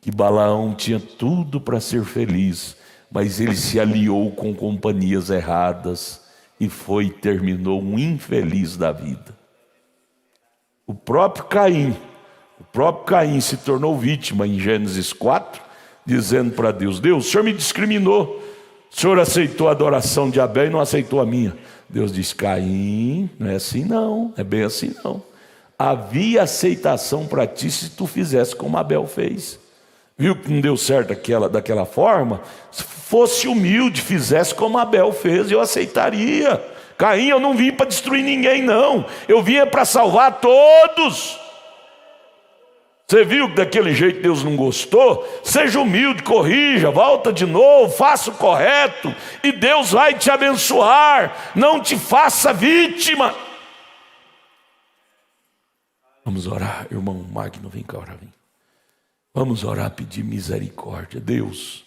que Balaão tinha tudo para ser feliz, mas ele se aliou com companhias erradas e terminou um infeliz da vida. O próprio Caim se tornou vítima em Gênesis 4, dizendo para Deus: Deus, o Senhor me discriminou, o Senhor aceitou a adoração de Abel e não aceitou a minha. Deus diz: Caim, não é assim não, é bem assim não. Havia aceitação para ti se tu fizesse como Abel fez. Viu que não deu certo daquela forma? Se fosse humilde, fizesse como Abel fez, eu aceitaria. Caim, eu não vim para destruir ninguém não, eu vim para salvar todos. Você viu que daquele jeito Deus não gostou? Seja humilde, corrija, volta de novo, faça o correto e Deus vai te abençoar. Não te faça vítima. Vamos orar, irmão Magno, vem cá orar, vem. Vamos orar, pedir misericórdia. Deus,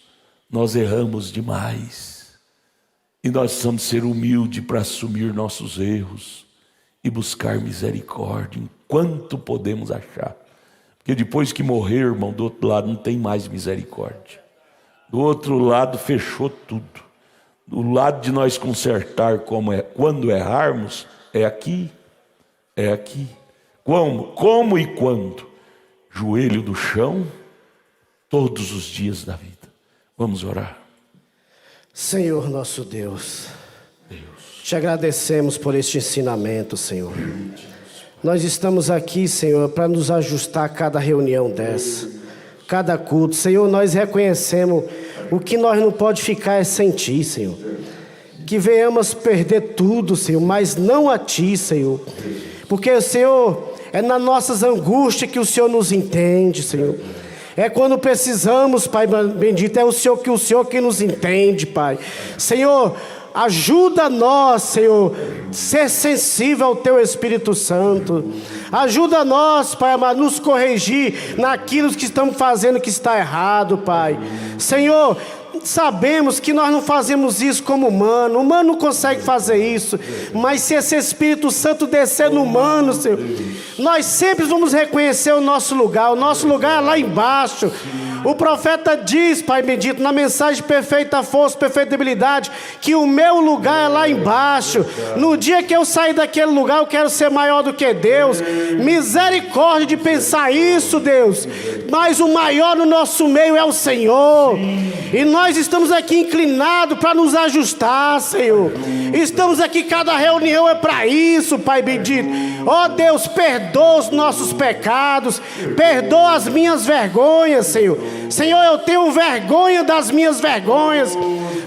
nós erramos demais e nós precisamos ser humildes para assumir nossos erros e buscar misericórdia enquanto podemos achar. Porque depois que morrer, irmão, do outro lado não tem mais misericórdia. Do outro lado fechou tudo. Do lado de nós consertar quando errarmos, é aqui. É aqui. Como e quando? Joelho do chão, todos os dias da vida. Vamos orar. Senhor nosso Deus, te agradecemos por este ensinamento, Senhor. Nós estamos aqui, Senhor, para nos ajustar a cada reunião dessa, cada culto. Senhor, nós reconhecemos o que nós não pode ficar é sem Ti, Senhor. Que venhamos perder tudo, Senhor, mas não a Ti, Senhor. Porque, Senhor, é nas nossas angústias que o Senhor nos entende, Senhor. É quando precisamos, Pai bendito, é o Senhor que nos entende, Pai. Senhor, ajuda nós, Senhor, ser sensível ao Teu Espírito Santo. Ajuda nós, Pai amado, nos corrigir naquilo que estamos fazendo que está errado, Pai. Senhor, sabemos que nós não fazemos isso como humano. O humano não consegue fazer isso. Mas se esse Espírito Santo descer no humano, Senhor, nós sempre vamos reconhecer o nosso lugar. O nosso lugar é lá embaixo. O profeta diz, Pai bendito, na mensagem perfeita força, perfeita habilidade, que o meu lugar é lá embaixo. No dia que eu sair daquele lugar, eu quero ser maior do que Deus. Misericórdia de pensar isso, Deus. Mas o maior no nosso meio é o Senhor. E nós estamos aqui inclinados para nos ajustar, Senhor. Estamos aqui, cada reunião é para isso, Pai bendito. Ó Deus, perdoa os nossos pecados, perdoa as minhas vergonhas, Senhor. Senhor, eu tenho vergonha das minhas vergonhas.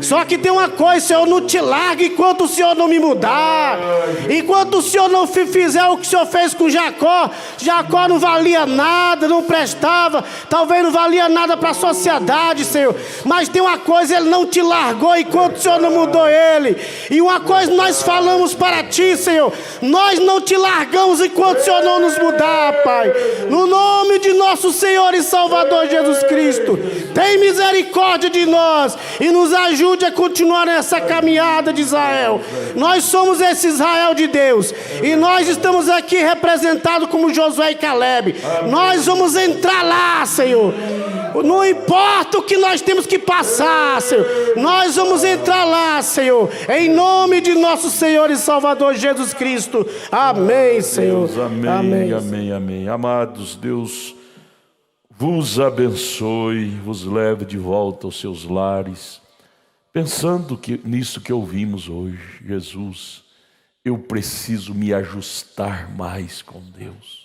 Só que tem uma coisa, Senhor, não te largue enquanto o Senhor não me mudar. Enquanto o Senhor não fizer o que o Senhor fez com Jacó. Jacó não valia nada, não prestava, talvez não valia nada para a sociedade, Senhor. Mas tem uma coisa, Ele não te largou enquanto o Senhor não mudou Ele. E uma coisa nós falamos para Ti, Senhor, nós não te largamos enquanto o Senhor não nos mudar, Pai. No nome de nosso Senhor e Salvador Jesus Cristo, tem misericórdia de nós e nos ajude a continuar nessa caminhada de Israel. Nós somos esse Israel de Deus e nós estamos aqui representados como Josué e Calebe. Nós vamos entrar lá, Senhor. Não importa o que nós temos que passar, Senhor, nós vamos entrar lá, Senhor, em nome de nosso Senhor e Salvador Jesus Cristo. Amém, Senhor. Deus, amém, amém, amém, amém. Amados, Deus vos abençoe, vos leve de volta aos seus lares, pensando nisso que ouvimos hoje. Jesus, eu preciso me ajustar mais com Deus.